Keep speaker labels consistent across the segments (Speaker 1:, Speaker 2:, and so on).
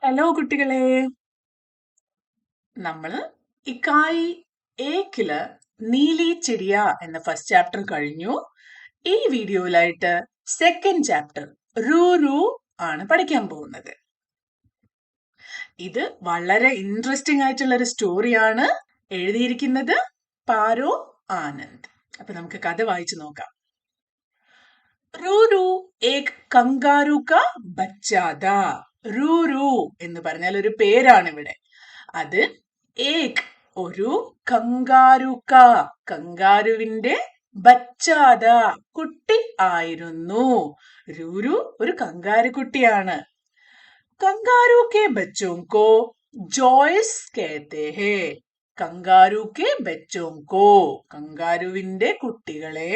Speaker 1: Hello കുട്ടികളെ, നമ്മള് ഇക്കായി ഏക്കില് നീലി ചിടിയ എന്ന ഫസ്റ്റ് ചാപ്റ്റർ കഴിഞ്ഞു. ഈ വീഡിയോയിലായിട്ട് സെക്കൻഡ് ചാപ്റ്റർ റൂറു ആണ് പഠിക്കാൻ പോകുന്നത്. ഇത് വളരെ ഇൻട്രസ്റ്റിംഗ് ആയിട്ടുള്ള ഒരു സ്റ്റോറിയാണ്. എഴുതിയിരിക്കുന്നത് പാരോ ആനന്ദ്. അപ്പൊ നമുക്ക് കഥ വായിച്ചു നോക്കാം. റൂറു ഏക് കങ്കാരു കാ ബച്ചാത. റൂറു എന്ന് പറഞ്ഞാൽ ഒരു പേരാണ് ഇവിടെ. അത് ഏക് ഒരു കങ്കാരുക്ക, കങ്കാരുവിന്റെ ബച്ചാത കുട്ടി ആയിരുന്നു. രൂരു ഒരു കങ്കാരു കുട്ടിയാണ്. കങ്കാരു കെ ബച്ചോं को ജോയ്സ് कहते हैं. കങ്കാരു കെ ബച്ചോं को, കങ്കാരുവിന്റെ കുട്ടികളെ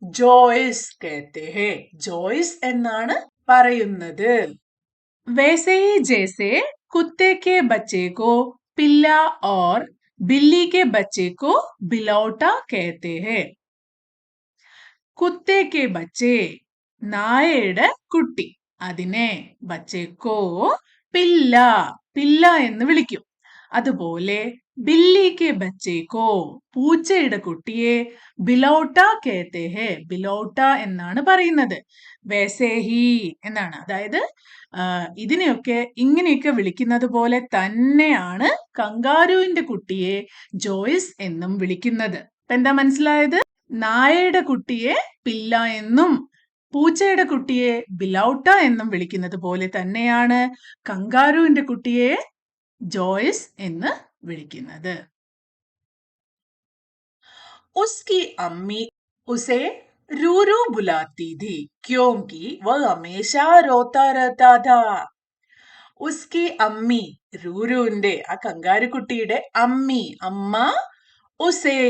Speaker 1: ജോയ്സ് कहते हैं. ജോയ്സ് എന്നാണ് പറയുന്നത്. वैसे ही जैसे कुत्ते के बच्चे को पिल्ला और बिल्ली के बच्चे को बिलौटा कहते हैं. കുത്തെ കെ ബച്ചേ, നായയുടെ കുട്ടി, അതിനെ ബച്ചേക്കോ പില്ല, പില്ല എന്ന് വിളിക്കും. അതുപോലെ ബില്ലി കെ ബച്ചേക്കോ, പൂച്ചയുടെ കുട്ടിയെ ബിലൗട്ട കേത്തെ ഹെ, ബിലൗട്ട എന്നാണ് പറയുന്നത്. വേസേഹി എന്നാണ്, അതായത് ഇതിനെയൊക്കെ ഇങ്ങനെയൊക്കെ വിളിക്കുന്നത് പോലെ തന്നെയാണ് കങ്കാരുവിന്റെ കുട്ടിയെ ജോയ്സ് എന്നും വിളിക്കുന്നത്. ഇപ്പൊ എന്താ മനസ്സിലായത്? നായയുടെ കുട്ടിയെ പില്ല എന്നും പൂച്ചയുടെ കുട്ടിയെ ബിലൗട്ട എന്നും വിളിക്കുന്നത് പോലെ തന്നെയാണ് കങ്കാരുവിന്റെ കുട്ടിയെ ജോയ്സ് എന്ന് വിളിക്കുന്നത്. ഉസ്കി അമ്മി ഉസേ रूरू बुलाती थी क्योंकि वह हमेशा रोता रहता था. ഉസ്കി അമ്മി, റൂരുവിന്റെ ആ കങ്കാരുക്കുട്ടിയുടെ അമ്മി, അമ്മ, ഉസേ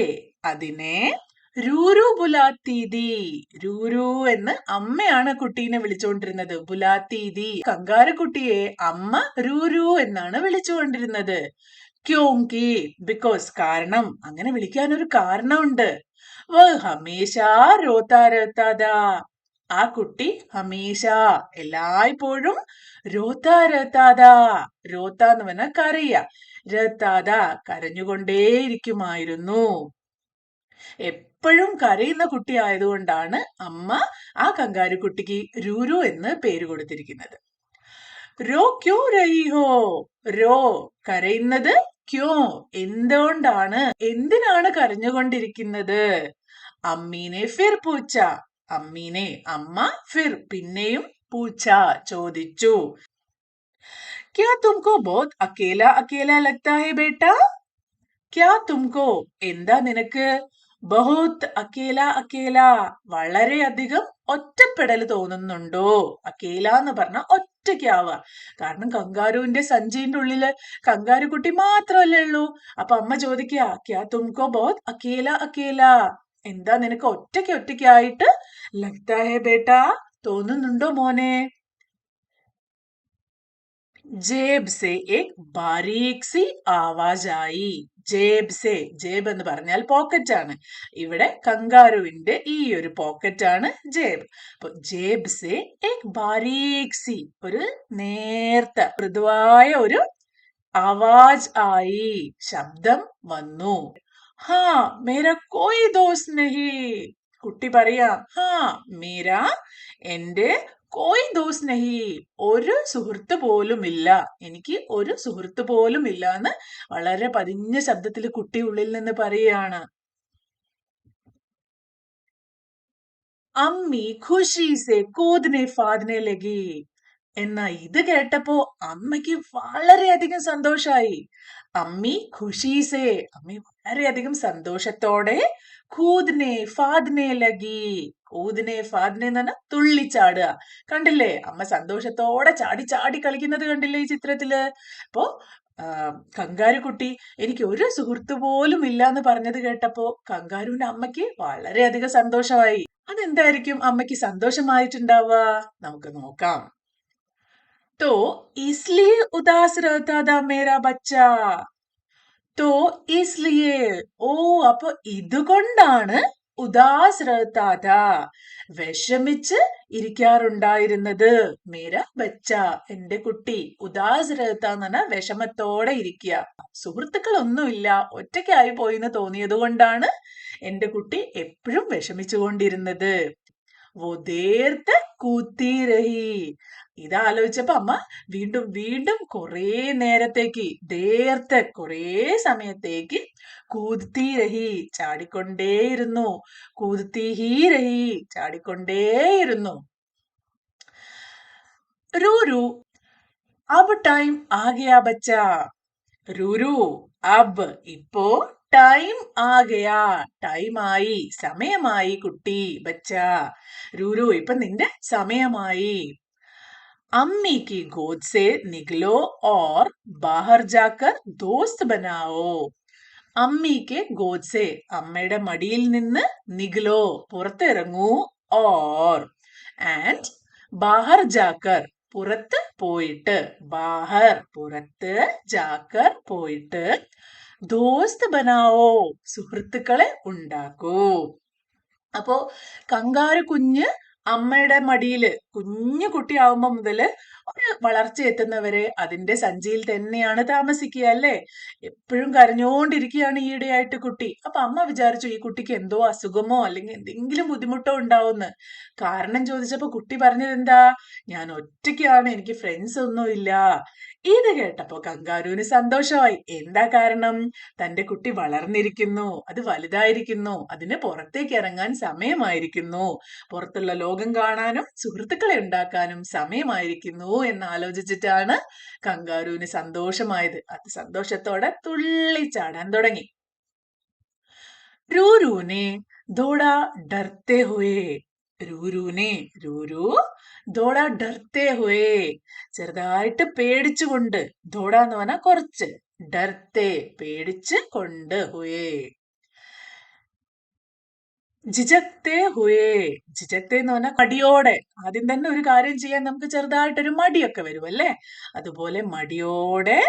Speaker 1: അതിനെ രൂരു ബുലാത്തീതി, രൂരു എന്ന് അമ്മയാണ് കുട്ടീനെ വിളിച്ചുകൊണ്ടിരുന്നത്. ബുലാത്തീതി, കങ്കാരുക്കുട്ടിയെ അമ്മ രൂരു എന്നാണ് വിളിച്ചുകൊണ്ടിരുന്നത്. ക്യോങ്കി, ബിക്കോസ്, കാരണം, അങ്ങനെ വിളിക്കാൻ ഒരു കാരണമുണ്ട്. ഹമേശാ രോത്താ രഹത്താ താ, ആ കുട്ടി ഹമേശ എല്ലായ്പ്പോഴും രോത്താ രഹത്താതാ, രോത്ത എന്ന് പറഞ്ഞാൽ കരയ, രഹത്താതാ കരഞ്ഞുകൊണ്ടേയിരിക്കുമായിരുന്നു. എപ്പോഴും കരയുന്ന കുട്ടി ആയതുകൊണ്ടാണ് അമ്മ ആ കങ്കാരുക്കുട്ടിക്ക് രൂരു എന്ന് പേര് കൊടുത്തിരിക്കുന്നത്. രോ ക്യോ രഹി ഹോ, രോ കരയുന്നത്, ക്യോ എന്തുകൊണ്ടാണ്, എന്തിനാണ് കരഞ്ഞുകൊണ്ടിരിക്കുന്നത്. അമ്മീനെ ഫിർ പൂച്ച, അമ്മീനെ അമ്മ, ഫിർ പിന്നെയും, പൂച്ച ചോദിച്ചു. ക്യാ തുംകോ ബഹുത് അക്കേല അക്കേല ലഗ്താ ഹൈ ബേട്ടാ. ക്യാ തുംകോ എന്താ നിനക്ക്, ബഹുത് അക്കേല അക്കേല വളരെയധികം ഒറ്റപ്പെടൽ തോന്നുന്നുണ്ടോ. അക്കേല എന്ന് പറഞ്ഞ ഒറ്റയ്ക്കാവുക. കാരണം കങ്കാരുവിന്റെ സഞ്ചിന്റെ ഉള്ളില് കങ്കാരുക്കുട്ടി മാത്രമല്ലേ ഉള്ളൂ. അപ്പൊ അമ്മ ചോദിക്കുക, ക്യാ തുംകോ ബഹുത് അക്കേല അക്കേല, എന്താ നിനക്ക് ഒറ്റയ്ക്കായിട്ട് ലഗ്താ ഹേ ബേട്ടാ തോന്നുന്നുണ്ടോ മോനെ. ജേബ് സെ ഏക് ബാരീക് സി ആവാസ് ആയി. ജേബ് സെ, ജേബ് എന്ന് പറഞ്ഞാൽ പോക്കറ്റ് ആണ്. ഇവിടെ കങ്കാരുവിന്റെ ഈ ഒരു പോക്കറ്റ് ആണ് ജേബ്. അപ്പൊ ജേബ് സെ ഏക് ബാരീക് സി, ഒരു നേർത്ത മൃദുവായ ഒരു ആവാസ് ആയി, ശബ്ദം വന്നു. ഹാ മേരാ കോയി ദോസ്ത് നഹി, കുട്ടി പറയാ, ഹാ മേരാ എന്റെ, കോയി ദോസ്ത് നഹി ഒരു സുഹൃത്ത് പോലും ഇല്ല, എനിക്ക് ഒരു സുഹൃത്ത് പോലും ഇല്ല എന്ന് വളരെ പതിഞ്ഞ ശബ്ദത്തിൽ കുട്ടി ഉള്ളിൽ നിന്ന് പറയുകയാണ്. അമ്മി ഖുഷി സെ കൂദ്നെ ഫാദ്നെ ലഗി, എന്നാ ഇത് കേട്ടപ്പോ അമ്മയ്ക്ക് വളരെയധികം സന്തോഷായി. അമ്മി ഖുഷീസേ, അമ്മി വളരെയധികം സന്തോഷത്തോടെ കൂദ്നെ ഫാദ്നെ ലഗി, കൂദ്നെ ഫാദ്നെ എന്ന് പറഞ്ഞാൽ തുള്ളിച്ചാടുക. കണ്ടില്ലേ, അമ്മ സന്തോഷത്തോടെ ചാടി ചാടി കളിക്കുന്നത് കണ്ടില്ലേ ഈ ചിത്രത്തില്. അപ്പോ കങ്കാരുക്കുട്ടി എനിക്ക് ഒരു സുഹൃത്ത് പോലും ഇല്ല എന്ന് പറഞ്ഞത് കേട്ടപ്പോ കങ്കാരുവിന്റെ അമ്മയ്ക്ക് വളരെയധികം സന്തോഷമായി. അതെന്തായിരിക്കും അമ്മയ്ക്ക് സന്തോഷമായിട്ടുണ്ടാവുക, നമുക്ക് നോക്കാം. तो इसलिए उदास रहता था मेरा बच्चा. तो इसलिए, ഓ അപ്പൊ ഇതുകൊണ്ടാണ് ഉദാസ് रहता था. വിഷമിച്ച് ഇരിക്കാറുണ്ടായിരുന്നത്. മേര ബച്ച, എന്റെ കുട്ടി. ഉദാസ് रहता എന്ന് പറഞ്ഞാൽ വിഷമത്തോടെ ഇരിക്കുക. സുഹൃത്തുക്കളൊന്നുമില്ല, ഒറ്റയ്ക്കായി പോയിന്ന് തോന്നിയത് കൊണ്ടാണ് എന്റെ കുട്ടി എപ്പോഴും വിഷമിച്ചുകൊണ്ടിരുന്നത്. वो देर तक കൂത്തി രഹി. ഇതാലോചിച്ചപ്പോ അമ്മ വീണ്ടും വീണ്ടും കുറേ നേരത്തേക്ക്, ദേർത്തെ കുറേ സമയത്തേക്ക് കൂത്തി രഹി, ചാടിക്കൊണ്ടേയിരുന്നു. കൂത്തി ഹീ രഹി, ചാടിക്കൊണ്ടേയിരുന്നു. റൂരു, അബ് ടൈം ആ ഗയാ ബച്ച. റൂരു, അബ് ഇപ്പോ, ടൈം ആ ഗയാ, ടൈം ആയി, സമയമായി കുട്ടി. ബച്ച, റൂരു ഇപ്പൊ നിന്റെ സമയമായി. अम्मी की गोद से निकलो और बाहर जाकर दोस्त बनाओ. അമ്മിക്ക് ഗോദ്സെ, അമ്മയുടെ മടിയിൽ നിന്ന്, നിഗ്ലോ പുറത്തിറങ്ങൂ, ഓർ ആൻഡ് ബാഹർ ജാക്കർ പുറത്ത് പോയിട്ട്, ബാഹർ പുറത്ത്, ജാക്കർ പോയിട്ട്, ദോസ്ത് ബനാവോ സുഹൃത്തുക്കളെ ഉണ്ടാക്കൂ. അപ്പോ കങ്കാരു കുഞ്ഞ് അമ്മയുടെ മടിയില് കുഞ്ഞു കുട്ടിയാവുമ്പോ മുതല് ഒരു വളർച്ച എത്തുന്നവരെ അതിന്റെ സഞ്ചിയിൽ തന്നെയാണ് താമസിക്കുക, അല്ലേ? എപ്പോഴും കരഞ്ഞോണ്ടിരിക്കുകയാണ് ഈയിടെയായിട്ട് കുട്ടി. അപ്പൊ അമ്മ വിചാരിച്ചു ഈ കുട്ടിക്ക് എന്തോ അസുഖമോ അല്ലെങ്കിൽ എന്തെങ്കിലും ബുദ്ധിമുട്ടോ ഉണ്ടാവുമെന്ന്. കാരണം ചോദിച്ചപ്പോ കുട്ടി പറഞ്ഞത് എന്താ? ഞാൻ ഒറ്റയ്ക്കാണ്, എനിക്ക് ഫ്രണ്ട്സ് ഒന്നുമില്ല. ഇത് കേട്ടപ്പോ കങ്കാരുവിന് സന്തോഷമായി. എന്താ കാരണം? തന്റെ കുട്ടി വളർന്നിരിക്കുന്നു, അത് വലുതായിരിക്കുന്നു, അതിന് പുറത്തേക്ക് ഇറങ്ങാൻ സമയമായിരിക്കുന്നു, പുറത്തുള്ള ലോകം കാണാനും സുഹൃത്തുക്കളെ ഉണ്ടാക്കാനും സമയമായിരിക്കുന്നു എന്ന് ആലോചിച്ചിട്ടാണ് കങ്കാരുവിന് സന്തോഷമായത്. അത് സന്തോഷത്തോടെ തുള്ളിച്ചാടാൻ തുടങ്ങി. റൂരൂനെ ദോടാ ഡർത്തെ ഹുയേ. റൂരൂനെ, റൂരു ദോടാ ഡർത്തെ ഹുയേ, ചെറുതായിട്ട് പേടിച്ചുകൊണ്ട്. ദോട എന്ന് പറഞ്ഞാൽ കുറച്ച്, ഡർത്തെ പേടിച്ച് കൊണ്ട്, ഹുയേ ജിജക്തേ ഹുയേ. ജിജക്തേ എന്ന് പറഞ്ഞാൽ മടിയോടെ. ആദ്യം തന്നെ ഒരു കാര്യം ചെയ്യാൻ നമുക്ക് ചെറുതായിട്ടൊരു മടിയൊക്കെ വരും, അല്ലേ? അതുപോലെ മടിയോടെ.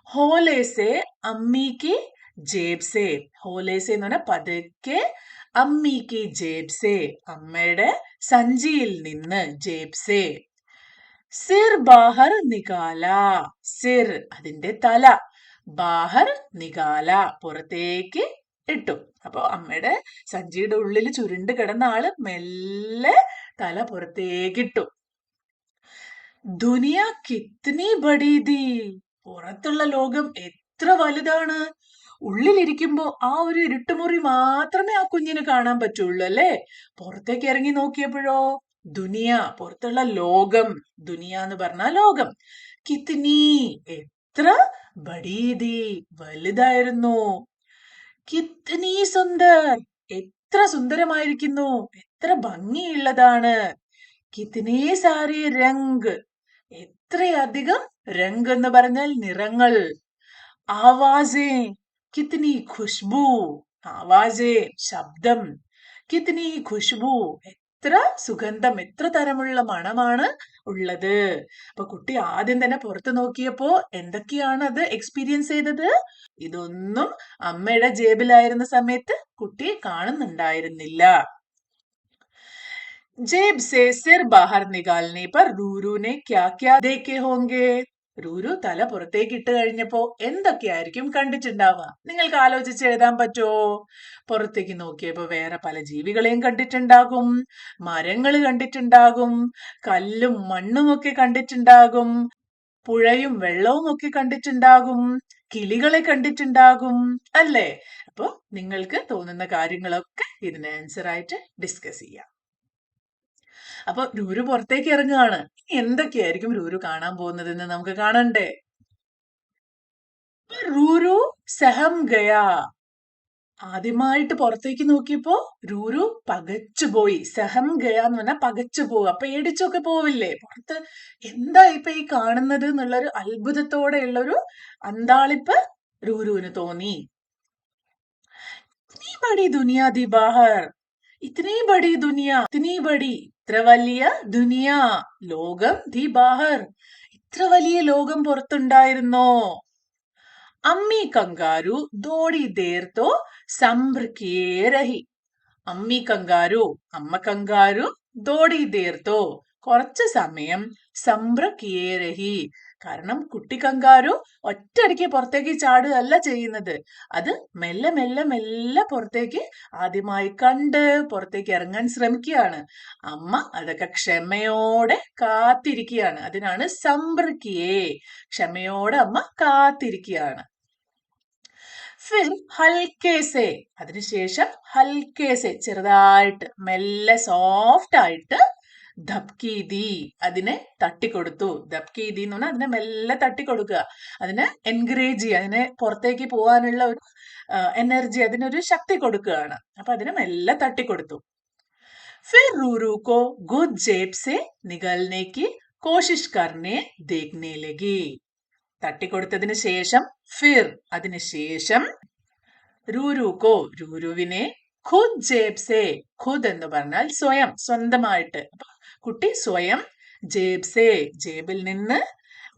Speaker 1: ഹോലേസെ അമ്മിക്ക് ജേബ്സെ. ഹോലേസെ എന്ന് പറഞ്ഞാൽ പതുക്കെ, അമ്മിക്ക് ജേബ്സെ അമ്മയുടെ സഞ്ചിയിൽ നിന്ന്, ജേബ്സെ. സിർ ബാഹർ നികാല. സിർ അതിന്റെ തല, ബാഹർ നികാല പുറത്തേക്ക് ഇട്ടു. അപ്പൊ അമ്മയുടെ സഞ്ചിയുടെ ഉള്ളിൽ ചുരുണ്ട് കിടന്ന ആള് മെല്ലെ തല പുറത്തേക്കിട്ടു. ദുനിയ കിത്നി ബഡി ഥി. പുറത്തുള്ള ലോകം എത്ര വലുതാണ്. ഉള്ളിലിരിക്കുമ്പോ ആ ഒരു ഇരുട്ടുമുറി മാത്രമേ ആ കുഞ്ഞിന് കാണാൻ പറ്റുള്ളൂ, അല്ലേ? പുറത്തേക്ക് ഇറങ്ങി നോക്കിയപ്പോഴോ, ദുനിയ പുറത്തുള്ള ലോകം, ദുനിയ എന്ന് പറഞ്ഞാൽ ലോകം, കിത്നി എത്ര, ബഡീതി വലുതായിരുന്നു, കിത്നി സുന്ദർ എത്ര സുന്ദരമായിരിക്കുന്നു, എത്ര ഭംഗിയുള്ളതാണ്, കിത്നി സാരി രംഗ് എത്രയധികം, രംഗ് എന്ന് പറഞ്ഞാൽ നിറങ്ങൾ, ആവാസേ കിത്നി ഖുഷ്ബു, ആവാസേ ശബ്ദം, കിത്നി ഖുഷ്ബു എത്ര സുഗന്ധം, എത്ര തരമുള്ള മണമാണ് ഉള്ളത്. അപ്പൊ കുട്ടി ആദ്യം തന്നെ പുറത്തു നോക്കിയപ്പോ എന്തൊക്കെയാണ് അത് എക്സ്പീരിയൻസ് ചെയ്തത്? ഇതൊന്നും അമ്മയുടെ ജേബിലായിരുന്ന സമയത്ത് കുട്ടി കാണുന്നുണ്ടായിരുന്നില്ല. जेब से सिर बाहर निकालने पर रूरू ने क्या क्या देखे होंगे. റൂരു തല പുറത്തേക്ക് ഇട്ട് കഴിഞ്ഞപ്പോ എന്തൊക്കെയായിരിക്കും കണ്ടിട്ടുണ്ടാവുക? നിങ്ങൾക്ക് ആലോചിച്ച് എഴുതാൻ പറ്റുമോ? പുറത്തേക്ക് നോക്കിയപ്പോ വേറെ പല ജീവികളെയും കണ്ടിട്ടുണ്ടാകും, മരങ്ങൾ കണ്ടിട്ടുണ്ടാകും, കല്ലും മണ്ണും ഒക്കെ കണ്ടിട്ടുണ്ടാകും, പുഴയും വെള്ളവും ഒക്കെ കണ്ടിട്ടുണ്ടാകും, കിളികളെ കണ്ടിട്ടുണ്ടാകും, അല്ലേ? അപ്പൊ നിങ്ങൾക്ക് തോന്നുന്ന കാര്യങ്ങളൊക്കെ ഇതിന് ആൻസർ ആയിട്ട് ഡിസ്കസ് ചെയ്യാം. അപ്പൊ രൂരു പുറത്തേക്ക് ഇറങ്ങുകയാണ്. എന്തൊക്കെയായിരിക്കും രൂരു കാണാൻ പോകുന്നതെന്ന് നമുക്ക് കാണണ്ടേ? റൂരു സഹം ഗയാ. ആദ്യമായിട്ട് പുറത്തേക്ക് നോക്കിയപ്പോ രൂരു പകച്ചുപോയി. സഹം ഗയ എന്ന് പറഞ്ഞാൽ പകച്ചു പോവുക, പേടിച്ചൊക്കെ പോവില്ലേ? പുറത്ത് എന്താ ഇപ്പൊ ഈ കാണുന്നത് എന്നുള്ളൊരു അത്ഭുതത്തോടെയുള്ളൊരു അന്താളിപ്പ് രൂരുവിന് തോന്നി. Itni buddy Duniya the Bahar. Itni buddy Duniya, Itni buddy ഇത്ര വലിയ, ദുനിയ ലോകം, ദി ബാഹർ ഇത്ര വലിയ ലോകം പുറത്തുണ്ടായിരുന്നോ? അമ്മി കങ്കാരു ദോടി ദേർ തോ സംഭ്രക്കിയേ രഹി. അമ്മി കങ്കാരു അമ്മ കങ്കാരു ദോടി തീർത്തോ കുറച്ചു സമയം സംഭ്രക്കിയേ രഹി. കാരണം കുട്ടി കങ്കാരു ഒറ്റയടിക്ക് പുറത്തേക്ക് ചാടുകയല്ല ചെയ്യുന്നത്. അത് മെല്ലെ മെല്ലെ മെല്ലെ പുറത്തേക്ക് ആദ്യമായി കണ്ട് പുറത്തേക്ക് ഇറങ്ങാൻ ശ്രമിക്കുകയാണ്. അമ്മ അതൊക്കെ ക്ഷമയോടെ കാത്തിരിക്കുകയാണ്. അതിനാണ് സംഭ്രക്കിയേ. ക്ഷമയോടെ അമ്മ കാത്തിരിക്കുകയാണ്. ഫിർ ഹൽക്കേസെ അതിനുശേഷം ഹൽക്കേസെ ചെറുതായിട്ട് മെല്ലെ സോഫ്റ്റ് ആയിട്ട് ധപ്കീതി അതിനെ തട്ടിക്കൊടുത്തു. ധപ്കീതി എന്ന് പറഞ്ഞാൽ അതിനെ മെല്ലെ തട്ടിക്കൊടുക്കുക, അതിനെ എൻകറേജ് ചെയ്യുക, അതിനെ പുറത്തേക്ക് പോകാനുള്ള ഒരു എനർജി, അതിനൊരു ശക്തി കൊടുക്കുകയാണ്. അപ്പൊ അതിനെ മെല്ലെ തട്ടിക്കൊടുത്തു. फिर रूरू को गुद जेब से निगलने की कोशिश करने देखने लगी. തട്ടിക്കൊടുത്തതിന് ശേഷം ഫിർ അതിനുശേഷം രൂരുക്കോ രൂരുവിനെ ഖുദ് ജേബ് സേ, ഖുദ് എന്ന് പറഞ്ഞാൽ സ്വയം, സ്വന്തമായിട്ട്. കുട്ടി സ്വയം ജേബ് സേ ജേബിൽ നിന്ന്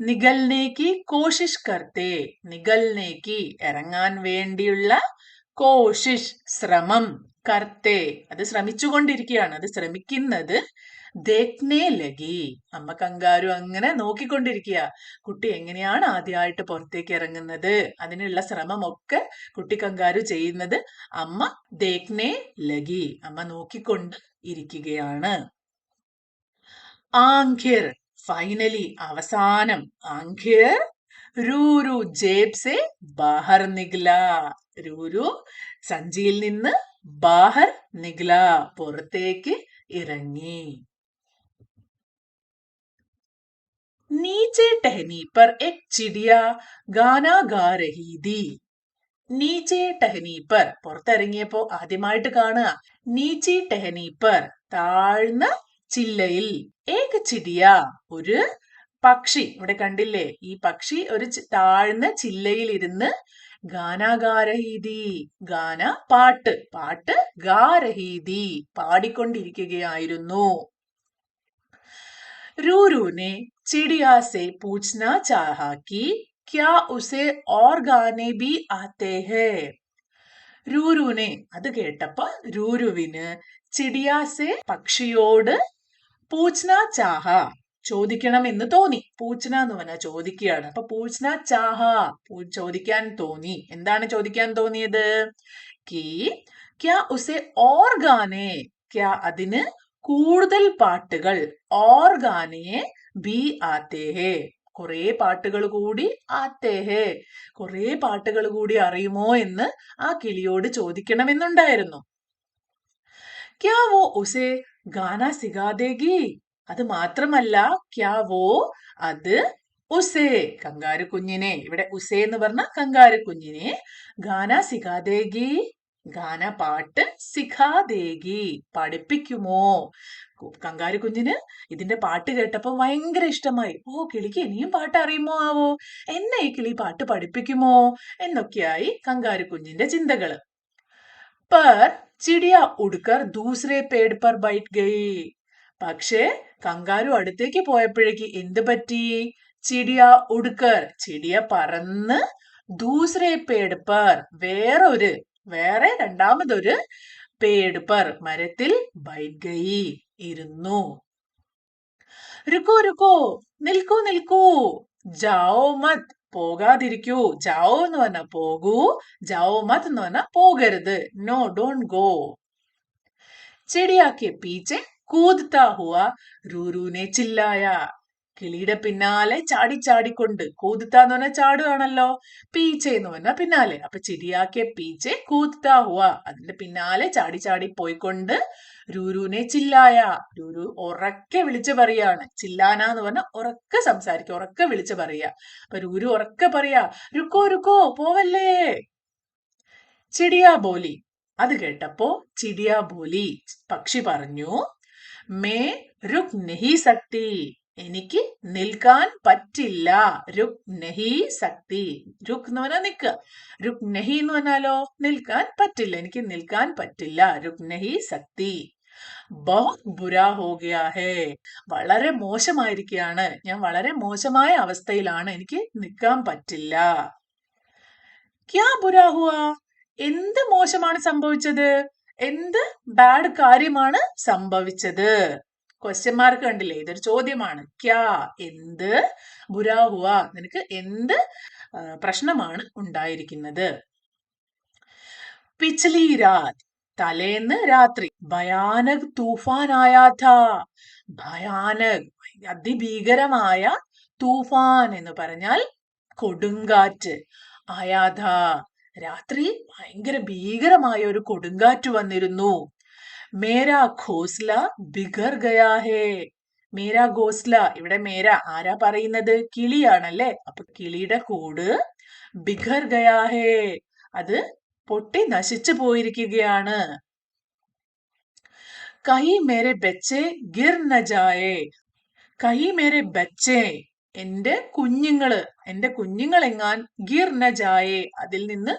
Speaker 1: നിഗൽനേക്ക് കോഷിഷ് കർത്തേ, നിഗൽനേക്ക് ഇറങ്ങാൻ വേണ്ടിയുള്ള കോഷിഷ് ശ്രമം, കർത്തേ അത് ശ്രമിച്ചുകൊണ്ടിരിക്കുകയാണ്, അത് ശ്രമിക്കുന്നത്. ദേഖ്നേ ലഗി അമ്മ കങ്കാരു അങ്ങനെ നോക്കിക്കൊണ്ടിരിക്കുക. കുട്ടി എങ്ങനെയാണ് ആദ്യമായിട്ട് പുറത്തേക്ക് ഇറങ്ങുന്നത്, അതിനുള്ള ശ്രമമൊക്കെ കുട്ടി കങ്കാരു ചെയ്യുന്നത് അമ്മ ദേഖ്നേ ലഗി, അമ്മ നോക്കിക്കൊണ്ട് ഇരിക്കുകയാണ്. ആംഖിർ ഫൈനലി അവസാനം ആംഖിർ രൂരു ജേബ് സെ ബാഹർ നിഗ്ല, രൂരു സഞ്ചിയിൽ നിന്ന് ബാഹർ നിഗ്ല പുറത്തേക്ക് ഇറങ്ങി. नीचे टहनी पर एक चिड़िया गाना गा रही थी. നീച്ചെ ടഹനി പർ പുറത്തിറങ്ങിയപ്പോ ആദ്യമായിട്ട് കാണുക. നീച്ചി ടഹനി പർ താഴ്ന്ന ചില്ലയിൽ, ഏക് ചിടിയ ഒരു പക്ഷി, ഇവിടെ കണ്ടില്ലേ ഈ പക്ഷി ഒരു താഴ്ന്ന ചില്ലയിൽ ഇരുന്ന് ഗാനാഗാരഹീതി, ഗാന പാട്ട്, പാട്ട് ഗാരഹീതി പാടിക്കൊണ്ടിരിക്കുകയായിരുന്നു. रूरू ने चिड़िया से पूछना चाहा कि क्या उसे और गाने भी आते हैं. രൂരുവിനെ അത് കേട്ടപ്പോ രൂരുവിന് ചിടിയാസെ പക്ഷിയോട് പൂച്ച്ന ചാഹ ചോദിക്കണം എന്ന് തോന്നി. പൂച്ച്ന എന്ന് പറഞ്ഞാൽ ചോദിക്കുകയാണ്. അപ്പൊ പൂച്ച്ന ചാഹ ചോദിക്കാൻ തോന്നി. എന്താണ് ചോദിക്കാൻ തോന്നിയത്? കി ക്യാ ഉസെ ഓർ ഗാനെ, ക്യാ അതിന് കൂടുതൽ പാട്ടുകൾ, ഓർ ഗാനയെ ബി ആത്തേ ഹേ കുറെ പാട്ടുകൾ കൂടി, ആത്തേ ഹേ കുറെ പാട്ടുകൾ കൂടി അറിയുമോ എന്ന് ആ കിളിയോട് ചോദിക്കണമെന്നുണ്ടായിരുന്നു. ക്യാ വോ ഉസേ ഗാന സിഖാദേഗി, അത് മാത്രമല്ല ക്യാ വോ അത് ഉസേ കങ്കാരു കുഞ്ഞിനെ, ഇവിടെ ഉസേ എന്ന് പറഞ്ഞ കങ്കാരു കുഞ്ഞിനെ ഗാന സിഖാദേഗി ഗാന പാട്ട് സിഖാദേഗി പഠിപ്പിക്കുമോ. കങ്കാരു കുഞ്ഞിന് ഇതിന്റെ പാട്ട് കേട്ടപ്പോ ഭയങ്കര ഇഷ്ടമായി. ഓ കിളിക്ക് ഇനിയും പാട്ട് അറിയുമോ ആവോ, എന്നെ ഈ കിളി പാട്ട് പഠിപ്പിക്കുമോ എന്നൊക്കെയായി കങ്കാരു കുഞ്ഞിന്റെ ചിന്തകള്. പർ ചിടിയ ഉടുക്കർ ദൂസരെ പേട് പർ ബൈറ്റ് ഗയി. പക്ഷേ കങ്കാരു അടുത്തേക്ക് പോയപ്പോഴേക്ക് എന്ത് പറ്റി? ചിടിയ ഉടുക്കർ ചിടിയ പറന്ന് ദൂസരെ പേട് പർ വേറെ രണ്ടാമതൊരു പേട് പർ മരത്തിൽ ബൈറ്റ് ഗയി ഇരുന്നു. രുക്കോ രുക്കോ നിൽക്കൂ നിൽക്കൂ, ജാവോ മത് പോകാതിരിക്കൂ. ജാവോ എന്ന് പറഞ്ഞാൽ പോകൂ, ജാവോ മത് എന്ന് പറഞ്ഞാൽ പോകരുത്. No don't go. ചിടിയാ കെ പീച്ചെ കൂദ്താ ഹുവാ രൂരു നെ ചില്ലായ. കിളിയുടെ പിന്നാലെ ചാടി ചാടിക്കൊണ്ട്, കൂദ്ത്താ എന്ന് പറഞ്ഞാൽ ചാടുകയാണല്ലോ, പീച്ചെ എന്ന് പറഞ്ഞാൽ പിന്നാലെ. അപ്പൊ ചിടിയാക്കെ പീച്ചെ കൂദ്ത്താ ഹുവാ അതിന്റെ പിന്നാലെ ചാടി ചാടി പോയിക്കൊണ്ട് രൂരുനെ ചില്ലായ, രൂരു ഉറക്കെ വിളിച്ചു പറയാണ്. ചില്ലാന എന്ന് പറഞ്ഞാൽ ഉറക്കെ സംസാരിക്കുക, ഉറക്കെ വിളിച്ചു പറയാ. അപ്പൊ രൂരു ഉറക്കെ പറയാ, രുക്കോ രുക്കോ പോവല്ലേ. ചിടിയാ ബോലി അത് കേട്ടപ്പോ ചിടിയാ ബോലി പക്ഷി പറഞ്ഞു, മേ രുക് നഹി സക്തി എനിക്ക് നിൽക്കാൻ പറ്റില്ല. രുക് നഹി സക്തി, രുക് എന്ന് പറഞ്ഞാൽ നിൽക്കുക, രുക് നഹി എന്ന് പറഞ്ഞാലോ നിൽക്കാൻ പറ്റില്ല, എനിക്ക് നിൽക്കാൻ പറ്റില്ല. രുക് നഹി സക്തി. ബഹുത് ബുരാ ഹോ ഗയാ ഹേ വളരെ മോശമായിരിക്കുകയാണ്, ഞാൻ വളരെ മോശമായ അവസ്ഥയിലാണ്, എനിക്ക് നിൽക്കാൻ പറ്റില്ല. ക്യാ ബുരാ ഹുവാ എന്ത് മോശമാണ് സംഭവിച്ചത്? എന്ത് ബാഡ് കാര്യമാണ് സംഭവിച്ചത്? ക്വസ്റ്റ്യൻ മാർക്ക് കണ്ടില്ലേ? ഇതൊരു ചോദ്യമാണ്. ക്യാ എന്ത്, ബുരാ ഹുവ നിനക്ക് എന്ത് പ്രശ്നമാണ് ഉണ്ടായിരിക്കുന്നത്? പിച്ച്ലി രാത് തലേന്ന് രാത്രി ഭയാനക് തൂഫാൻ ആയാഥാ. ഭയാനക് അതിഭീകരമായ തൂഫാൻ എന്ന് പറഞ്ഞാൽ കൊടുങ്കാറ്റ്. ആയാഥാ രാത്രി ഭയങ്കര ഭീകരമായ ഒരു കൊടുങ്കാറ്റ് വന്നിരുന്നു. മേരാ ഘോസ്ല ബിഗർ ഗയാ ഹേ. മേരാ ഘോസ്ല ഇവിടെ മേര ആരാ പറയുന്നത്? കിളിയാണല്ലേ. അപ്പൊ കിളിയുടെ കൂട് ബിഗർ ഗയാ ഹേ അത് പൊട്ടി നശിച്ചു പോയിരിക്കുകയാണ്. കഹി മേരെ ബച്ചെ ഗിർ ന ജായേ. കഹി മേരെ ബച്ചെ എന്റെ കുഞ്ഞുങ്ങൾ എങ്ങാൻ ഗിർ ന ജായേ അതിൽ നിന്ന്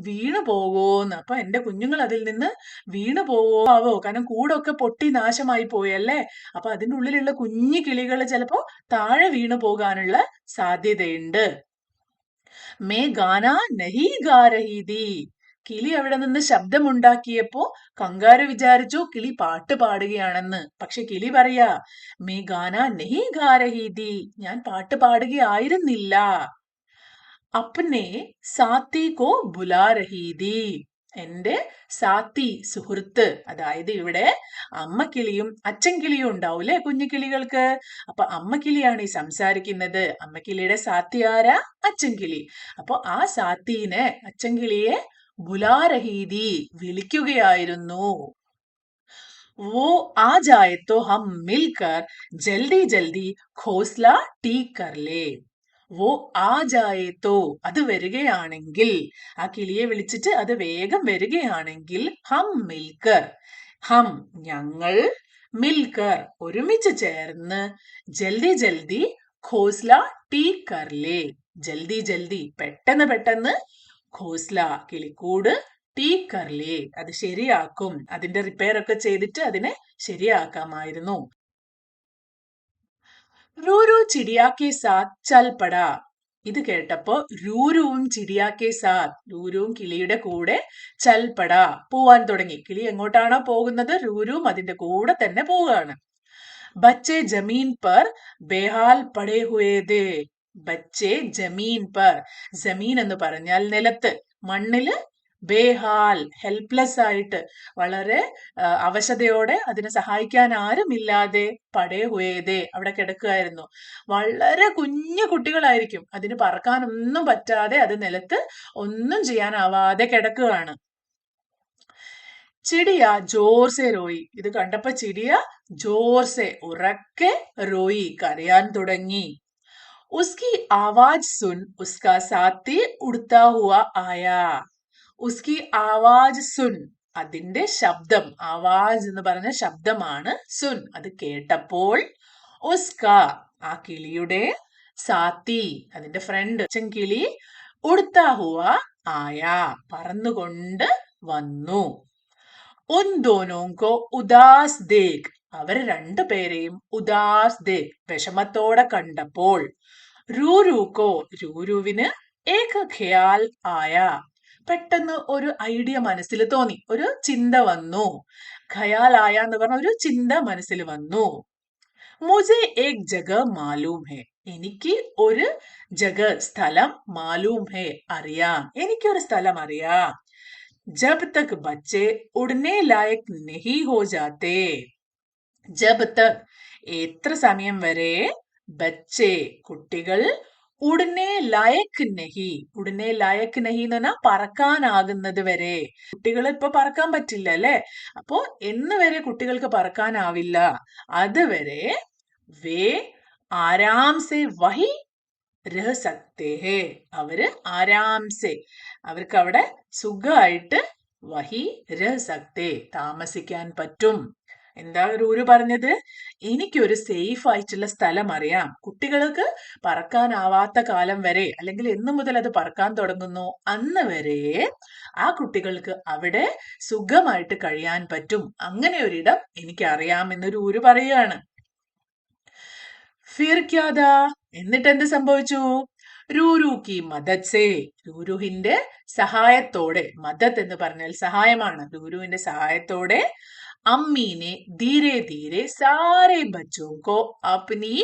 Speaker 1: വീണു പോകോന്ന്. അപ്പൊ എന്റെ കുഞ്ഞുങ്ങൾ അതിൽ നിന്ന് വീണു പോവോ? കാരണം കൂടൊക്കെ പൊട്ടി നാശമായി പോയല്ലേ. അപ്പൊ അതിൻ്റെ ഉള്ളിലുള്ള കുഞ്ഞു കിളികൾ ചിലപ്പോ താഴെ വീണു പോകാനുള്ള സാധ്യതയുണ്ട്. മേ ഗാന നഹി ഗാ രഹി ഥി. കിളി അവിടെ നിന്ന് ശബ്ദമുണ്ടാക്കിയപ്പോ കങ്കാരു വിചാരിച്ചു കിളി പാട്ട് പാടുകയാണെന്ന്. പക്ഷെ കിളി പറയാ മേ ഗാന നഹി ഗാ രഹി ഥി, ഞാൻ പാട്ട് പാടുകയായിരുന്നില്ല. അപ്നെ സാത്തി കോ ബുലാ രഹി ഥി, എന്റെ സാത്തി സുഹൃത്ത്. അതായത് ഇവിടെ അമ്മക്കിളിയും അച്ഛൻ കിളിയും ഉണ്ടാവൂലേ കുഞ്ഞു കിളികൾക്ക്. അപ്പൊ അമ്മക്കിളിയാണ് ഈ സംസാരിക്കുന്നത്. അമ്മക്കിളിയുടെ സാത്തി ആരാ? അച്ഛൻ കിളി. അപ്പൊ ആ സാത്തീനെ അച്ഛൻ കിളിയെ ബുലാ രഹി ഥി വിളിക്കുകയായിരുന്നു. वो आ जाए तो हम मिलकर जल्दी जल्दी घोंसला ठीक कर ले. वो आ जाए तो അത് വരികയാണെങ്കിൽ, ആ കിളിയെ വിളിച്ചിട്ട് അത് വേഗം വരികയാണെങ്കിൽ ഹം മിൽക്കർ ഹം ഞങ്ങൾ മിൽക്കർ ഒരുമിച്ച് ചേർന്ന് ജൽദി ജൽദി ഘോസ്ല ടീക്ക് കർ ലേ ജൽദി ജൽദി പെട്ടെന്ന് പെട്ടെന്ന് ഘോസ്ല കിളിക്കൂട് ടീക്ക് കർ ലേ അത് ശരിയാക്കും. അതിന്റെ റിപ്പയർ ഒക്കെ ചെയ്തിട്ട് അതിനെ ശരിയാക്കാമായിരുന്നു. റൂരു ചിടിയാക്കെ സാത്ത് ചൽ പടാ. ഇത് കേട്ടപ്പോ രൂരുവും ചിടിയാക്കെ സാത്ത് രൂരുവും കിളിയുടെ കൂടെ ചൽപടാ പോവാൻ തുടങ്ങി. കിളി എങ്ങോട്ടാണോ പോകുന്നത് രൂരുവും അതിന്റെ കൂടെ തന്നെ പോവുകയാണ്. ബച്ചെ ജമീൻ പർ ബേഹാൽ പടേ ഹുയേ ദേ. ബച്ചെ ജമീൻ പർ, ജമീൻ എന്ന് പറഞ്ഞാൽ നിലത്ത്, മണ്ണില് ബേഹാൽ ഹെൽപ്ലെസ് ആയിട്ട് വളരെ അവശതയോടെ അതിനെ സഹായിക്കാൻ ആരുമില്ലാതെ പടേ ഹുയേദേ അവിടെ കിടക്കുകയായിരുന്നു. വളരെ കുഞ്ഞു കുട്ടികളായിരിക്കും. അതിന് പറക്കാനൊന്നും പറ്റാതെ അത് നിലത്ത് ഒന്നും ചെയ്യാനാവാതെ കിടക്കുകയാണ്. ചിടിയ ജോർസെ റോയി. ഇത് കണ്ടപ്പോ ചിടിയ ജോർസെ ഉറക്കെ റോയി കരയാൻ തുടങ്ങി. ഉസ്കി ആവാജ് സുൻ ഉസ്കാ സാത്തി ഉടുത്താ ഹുവ ആയാ. ഉസ്കി ആവാജ് സുൻ അതിന്റെ ശബ്ദം, ആവാജ് എന്ന് പറഞ്ഞ ശബ്ദമാണ് സുൻ അത് കേട്ടപ്പോൾ, ഉസ്ക ആ കിളിയുടെ, സാത്തി അതിന്റെ ഫ്രണ്ട് ചെങ്കിളി, ഉടുത്താ ഹുവ ആയ പറന്നുകൊണ്ട് വന്നു. ഉൻ ദോനോങ്കോ ഉദാസ് ദേഖ് അവർ രണ്ടുപേരെയും ഉദാസ് ദേഖ് വിഷമത്തോടെ കണ്ടപ്പോൾ, രൂരുക്കോ രൂരുവിന് ഏക ഖയാൽ ആയ പെട്ടെന്ന് ഒരു ഐഡിയ മനസ്സിൽ തോന്നി, ഒരു ചിന്ത വന്നു. ഖയാൽ ആയ എന്ന് പറഞ്ഞ ഒരു ചിന്ത മനസ്സിൽ വന്നു. മുझे एक जगह मालूम है. എനിക്ക് ഒരു ജഗ സ്ഥലം മാലൂം ഹേ അറിയാം, എനിക്കൊരു സ്ഥലം അറിയാം. ജബ് തക് ബच्चे ഉടനെ ലായക് നഹി ഹോ ജാത്തെ. ജബ് തക് എത്ര സമയം വരെ, ബच्चे കുട്ടികൾ, ഉടനെ ലയക് നഹി, ഉടനെ ലയക് നഹി എന്ന് പറഞ്ഞാൽ പറക്കാനാകുന്നത് വരെ. കുട്ടികൾ ഇപ്പൊ പറക്കാൻ പറ്റില്ല അല്ലെ. അപ്പോ എന്ന് വരെ കുട്ടികൾക്ക് പറക്കാനാവില്ല അതുവരെ വേ ആരാം സെ വഹി രഹ സക്തേ ഹേ അവര് ആരാം സെ അവർക്ക് അവിടെ സുഖമായിട്ട് വഹി രഹ സക്തേ താമസിക്കാൻ പറ്റും. എന്താ രൂരു പറഞ്ഞത്? എനിക്കൊരു സേഫ് ആയിട്ടുള്ള സ്ഥലം അറിയാം. കുട്ടികൾക്ക് പറക്കാനാവാത്ത കാലം വരെ, അല്ലെങ്കിൽ എന്ന് മുതൽ അത് പറക്കാൻ തുടങ്ങുന്നു അന്ന് വരെ ആ കുട്ടികൾക്ക് അവിടെ സുഖമായിട്ട് കഴിയാൻ പറ്റും. അങ്ങനെ ഒരിടം എനിക്കറിയാമെന്ന് രൂരു പറയുകയാണ്. ഫിർ ക്യാദാ എന്നിട്ട് എന്ത് സംഭവിച്ചു? രൂരു കി മദത് സേ, രൂരുവിന്റെ സഹായത്തോടെ, മദത് എന്ന് പറഞ്ഞാൽ സഹായമാണ്, രൂരുവിന്റെ സഹായത്തോടെ അമ്മീനെ ധീരെ ധീരെ സാരെ ബച്ചോ കോ അപ്നി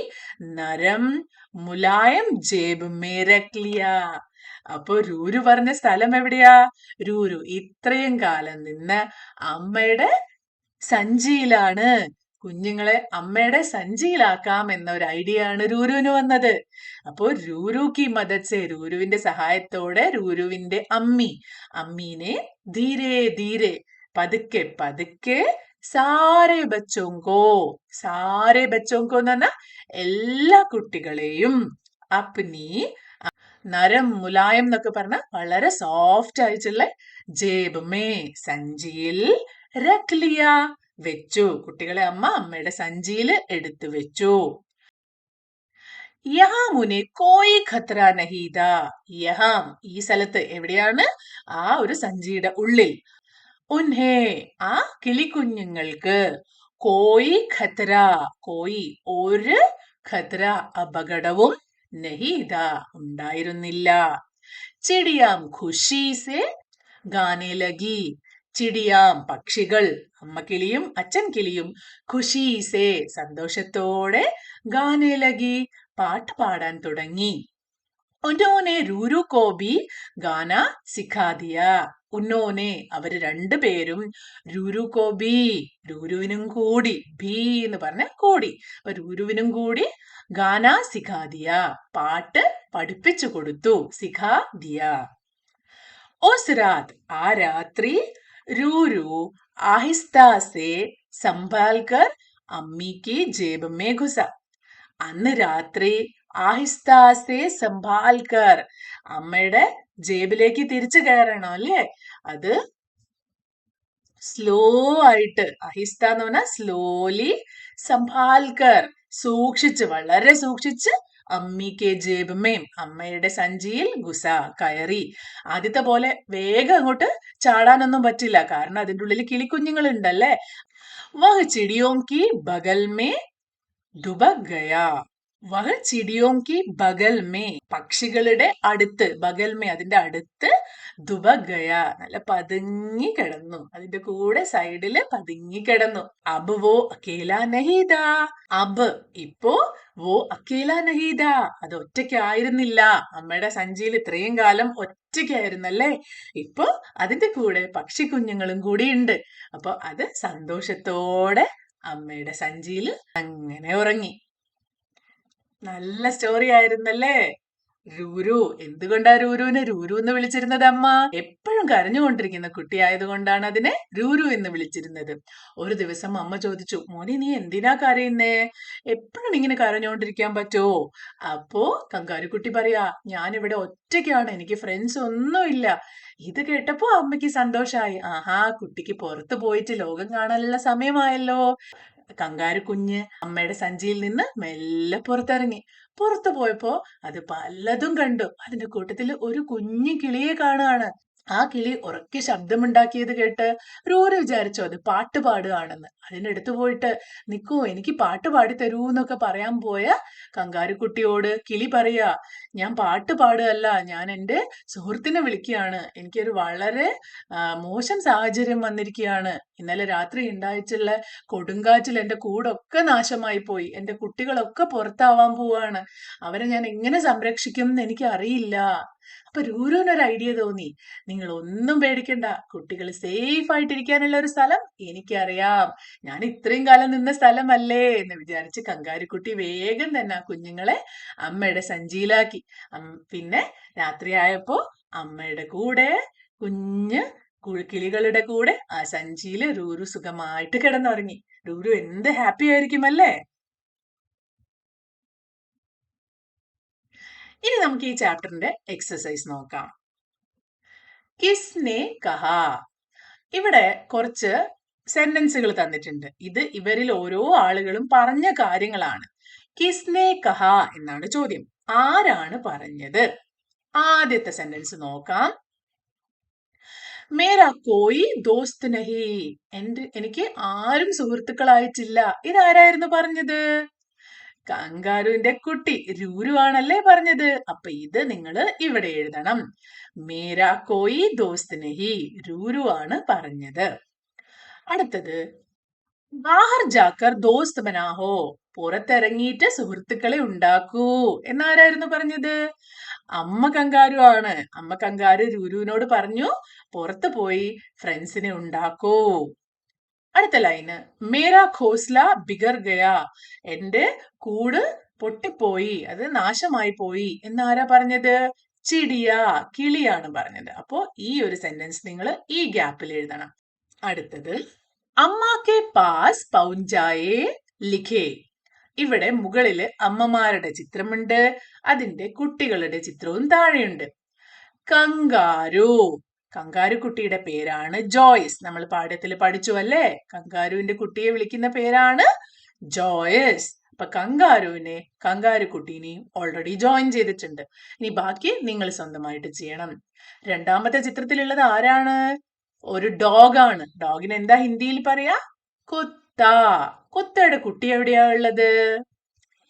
Speaker 1: നരം മുലായം ജേബ് മേ രഖ് ലിയാ. അപ്പൊ രൂരു പറഞ്ഞ സ്ഥലം എവിടെയാ? രൂരു ഇത്രയും കാലം നിന്ന് അമ്മയുടെ സഞ്ചിയിലാണ്. കുഞ്ഞുങ്ങളെ അമ്മയുടെ സഞ്ചിയിലാക്കാം എന്ന ഒരു ഐഡിയ ആണ് രൂരുവിന് വന്നത്. അപ്പോ രൂരു കി മദത് സേ, രൂരുവിന്റെ സഹായത്തോടെ രൂരുവിന്റെ അമ്മീനെ ധീരെ ധീരെ, പതുക്കെ പതുക്കെ, സാരെ ബച്ചോങ്കോ, സാരെ ബച്ചോങ്കോ എന്ന് പറഞ്ഞാൽ എല്ലാ കുട്ടികളെയും, അപ്നി നരം മുലായം എന്നൊക്കെ പറഞ്ഞ വളരെ സോഫ്റ്റ് ആയിട്ടുള്ള ജേബ് മേ സഞ്ചിയിൽ, രഖ് ലിയ വെച്ചു, കുട്ടികളെ അമ്മയുടെ സഞ്ചിയിൽ എടുത്തു വെച്ചു. യഹാം ഉനെ കോയി ഖത്ര നഹീ താ, യഹാം ഈ സ്ഥലത്ത് എവിടെയാണ്? ആ ഒരു സഞ്ചിയുടെ ഉള്ളിൽ. ഉൻഹേ ആ കിളിക്കുഞ്ഞുങ്ങൾക്ക്, കോയി ഖത്ര, കോയി ഒരു, ഖത്ര അപകടവും, നഹീത ഉണ്ടായിരുന്നില്ല. ചിടിയാം ഖുഷി സെ ഗാനെ ലഗി, ചിടിയാം പക്ഷികൾ, അമ്മ കിളിയും അച്ഛൻ കിളിയും, ഖുഷി സെ സന്തോഷത്തോടെ, ഗാനെ ലഗി പാട്ട് പാടാൻ തുടങ്ങി. ഉന്നോനെ രൂരു കോ ബി ഗാന സിഖാ ദിയ, ഉന്നോനെ അവര് രണ്ടുപേരും, രൂരു കോ ബി രൂരുവിനും കൂടി, ബി എന്ന് പറഞ്ഞ കൂടി, അപ്പൊ രൂരുവിനും കൂടി ഗാന സിഖാ ദിയ പാട്ട് പഠിപ്പിച്ചു കൊടുത്തു, സിഖാ ദിയ. ഉസ് രാത് ആ രാത്രി രൂരു ആഹിസ്ത സെ സംഭാൽക്കർ അമ്മി കി ജേബ് മേ ഘുസ, അന്ന് രാത്രി ആഹിസ്ത സെ സംഭാൽക്കർ അമ്മയുടെ ജേബിലേക്ക് തിരിച്ചു കയറണം അല്ലേ, അത് സ്ലോ ആയിട്ട്, അഹിസ്ത എന്ന് പറഞ്ഞാൽ സ്ലോലി, സംഭാൽക്കർ സൂക്ഷിച്ച്, വളരെ സൂക്ഷിച്ച്, അമ്മി കെ ജേബ് മേം അമ്മയുടെ സഞ്ചിയിൽ ഗുസ കയറി. ആദ്യത്തെ പോലെ വേഗം അങ്ങോട്ട് ചാടാനൊന്നും പറ്റില്ല, കാരണം അതിൻ്റെ ഉള്ളിൽ കിളിക്കുഞ്ഞുങ്ങൾ ഉണ്ടല്ലേ. വഹ് ചിടിയോം കി ബഗൽ മേ ദുബക് ഗയാ, വഹ് ചിടിയോം കി ബഗൽ മേ പക്ഷികളുടെ അടുത്ത്, ബഗൽ മേ അതിന്റെ അടുത്ത്, ദുബക് ഗയാ നല്ല പതുങ്ങി കിടന്നു, അതിന്റെ കൂടെ സൈഡില് പതുങ്ങി കിടന്നു. അബ് വോ അക്കേല നഹീതാ, അബ് ഇപ്പോ, വോ അക്കേല നഹീതാ അത് ഒറ്റയ്ക്കായിരുന്നില്ല, അമ്മയുടെ സഞ്ചിയിൽ ഇത്രയും കാലം ഒറ്റയ്ക്കായിരുന്നല്ലേ, ഇപ്പൊ അതിന്റെ കൂടെ പക്ഷി കുഞ്ഞുങ്ങളും കൂടി ഉണ്ട്. അപ്പൊ അത് സന്തോഷത്തോടെ അമ്മയുടെ സഞ്ചിയിൽ അങ്ങനെ ഉറങ്ങി. നല്ല സ്റ്റോറി ആയിരുന്നല്ലേ. രൂരു, എന്തുകൊണ്ടാ രൂരുവിനെ രൂരു എന്ന് വിളിച്ചിരുന്നത് അമ്മ? എപ്പോഴും കരഞ്ഞുകൊണ്ടിരിക്കുന്ന കുട്ടിയായതുകൊണ്ടാണ് അതിനെ രൂരു എന്ന് വിളിച്ചിരുന്നത്. ഒരു ദിവസം അമ്മ ചോദിച്ചു, മോനെ നീ എന്തിനാ കരയുന്നേ? എപ്പോഴും ഇങ്ങനെ കരഞ്ഞുകൊണ്ടിരിക്കാൻ പറ്റുമോ? അപ്പോ കങ്കാരുക്കുട്ടി പറയാ, ഞാൻ ഇവിടെ ഒറ്റയ്ക്കാണ്, എനിക്ക് ഫ്രണ്ട്സ് ഒന്നുമില്ല. ഇത് കേട്ടപ്പോ അമ്മയ്ക്ക് സന്തോഷായി. ആഹാ, കുട്ടിക്ക് പുറത്തു പോയിട്ട് ലോകം കാണാനുള്ള സമയമായല്ലോ. കങ്കാരു കുഞ്ഞ് അമ്മയുടെ സഞ്ചിയിൽ നിന്ന് മെല്ലെ പുറത്തിറങ്ങി. പുറത്തു പോയപ്പോ അത് പലതും കണ്ടു. അതിന്റെ കൂട്ടത്തിൽ ഒരു കുഞ്ഞു കിളിയെ കാണുകയാണ്. ആ കിളി ഉറക്കെ ശബ്ദമുണ്ടാക്കിയത് കേട്ട് രൂരു വിചാരിച്ചു അത് പാട്ട് പാടുകയാണെന്ന്. അതിനടുത്ത് പോയിട്ട്, നിക്കൂ എനിക്ക് പാട്ട് പാടി തരൂ എന്നൊക്കെ പറയാൻ പോയ കങ്കാരുക്കുട്ടിയോട് കിളി പറയാ, ഞാൻ പാട്ട് പാടുകയല്ല, ഞാൻ എൻ്റെ സുഹൃത്തിനെ വിളിക്കുകയാണ്. എനിക്കൊരു വളരെ മോശം സാഹചര്യം വന്നിരിക്കുകയാണ്. ഇന്നലെ രാത്രി ഉണ്ടായിട്ടുള്ള കൊടുങ്കാറ്റിൽ എൻ്റെ കൂടൊക്കെ നാശമായി പോയി, എൻ്റെ കുട്ടികളൊക്കെ പുറത്താവാൻ പോവാണ്. അവരെ ഞാൻ എങ്ങനെ സംരക്ഷിക്കും എന്ന് എനിക്ക് അറിയില്ല. അപ്പൊ രൂരുവിനൊരു ഐഡിയ തോന്നി, നിങ്ങൾ ഒന്നും പേടിക്കണ്ട, കുട്ടികൾ സേഫ് ആയിട്ടിരിക്കാനുള്ള ഒരു സ്ഥലം എനിക്കറിയാം, ഞാൻ ഇത്രയും കാലം നിന്ന സ്ഥലമല്ലേ എന്ന് വിചാരിച്ച് കങ്കാരുക്കുട്ടി വേഗം തന്നെ ആ കുഞ്ഞുങ്ങളെ അമ്മയുടെ സഞ്ചിയിലാക്കി. പിന്നെ രാത്രിയായപ്പോ അമ്മയുടെ കൂടെ, കുഞ്ഞ് കിളികളുടെ കൂടെ ആ സഞ്ചിയില് രൂരു സുഖമായിട്ട് കിടന്നുറങ്ങി. രൂരു എന്ത് ഹാപ്പി ആയിരിക്കും അല്ലേ. ഇനി നമുക്ക് ഈ ചാപ്റ്ററിന്റെ എക്സസൈസ് നോക്കാം. കിസ്നെ കഹാ, ഇവിടെ കുറച്ച് സെന്റൻസുകൾ തന്നിട്ടുണ്ട്. ഇത് ഇവരിൽ ഓരോ ആളുകളും പറഞ്ഞ കാര്യങ്ങളാണ്. കിസ്നെ കഹാ എന്നാണ് ചോദ്യം, ആരാണ് പറഞ്ഞത്? ആദ്യത്തെ സെന്റൻസ് നോക്കാം. മേരാ കോയി ദോസ്ത് നഹി, എനിക്ക് ആരും സുഹൃത്തുക്കളായിട്ടില്ല. ഇതാരായിരുന്നു പറഞ്ഞത്? കങ്കാരുവിന്റെ കുട്ടി രൂരു ആണല്ലേ പറഞ്ഞത്. അപ്പൊ ഇത് നിങ്ങൾ ഇവിടെ എഴുതണം. മേരാ കോയി ദോസ്ത് നഹി, രൂരു ആണ് പറഞ്ഞത്. അടുത്തത് ബാഹർ ജാക്കർ ദോസ്ത് ബനാഹോ, പുറത്തിറങ്ങിയിട്ട് സുഹൃത്തുക്കളെ ഉണ്ടാക്കൂ എന്നാരായിരുന്നു പറഞ്ഞത്? അമ്മ കങ്കാരു ആണ്. അമ്മ കങ്കാരു രൂരുവിനോട് പറഞ്ഞു പുറത്തു പോയി ഫ്രണ്ട്സിനെ ഉണ്ടാക്കൂ. അടുത്ത ലൈന് മേരാ ഘോസ്ല ബിഗർ ഗയാ, എന്റെ കൂട് പൊട്ടിപ്പോയി, അത് നാശമായി പോയി എന്നാരാ പറഞ്ഞത്? ചിടിയ, കിളിയാണ് പറഞ്ഞത്. അപ്പോ ഈ ഒരു സെന്റൻസ് നിങ്ങൾ ഈ ഗ്യാപ്പിൽ എഴുതണം. അടുത്തത് അമ്മാക്കെ പാസ് പൗഞ്ചായേ ലിഖേ, ഇവിടെ മുകളില് അമ്മമാരുടെ ചിത്രമുണ്ട്, അതിന്റെ കുട്ടികളുടെ ചിത്രവും താഴെയുണ്ട്. കങ്കാരു, കങ്കാരു കുട്ടിയുടെ പേരാണ് ജോയ്സ്. നമ്മൾ പാഠത്തിൽ പഠിച്ചു അല്ലേ? കങ്കാരുവിന്റെ കുട്ടിയെ വിളിക്കുന്ന പേരാണ് ജോയ്സ്. അപ്പൊ കങ്കാരുവിനെ കങ്കാരു കുട്ടീനെ ഓൾറെഡി ജോയിൻ ചെയ്തിട്ടുണ്ട്. ഇനി ബാക്കി നിങ്ങൾ സ്വന്തമായിട്ട് ചെയ്യണം. രണ്ടാമത്തെ ചിത്രത്തിലുള്ളത് ആരാണ്? ഒരു ഡോഗാണ്. ഡോഗിന് എന്താ ഹിന്ദിയിൽ പറയാ? കുത്ത. കുത്തയുടെ കുട്ടി എവിടെയാ ഉള്ളത്?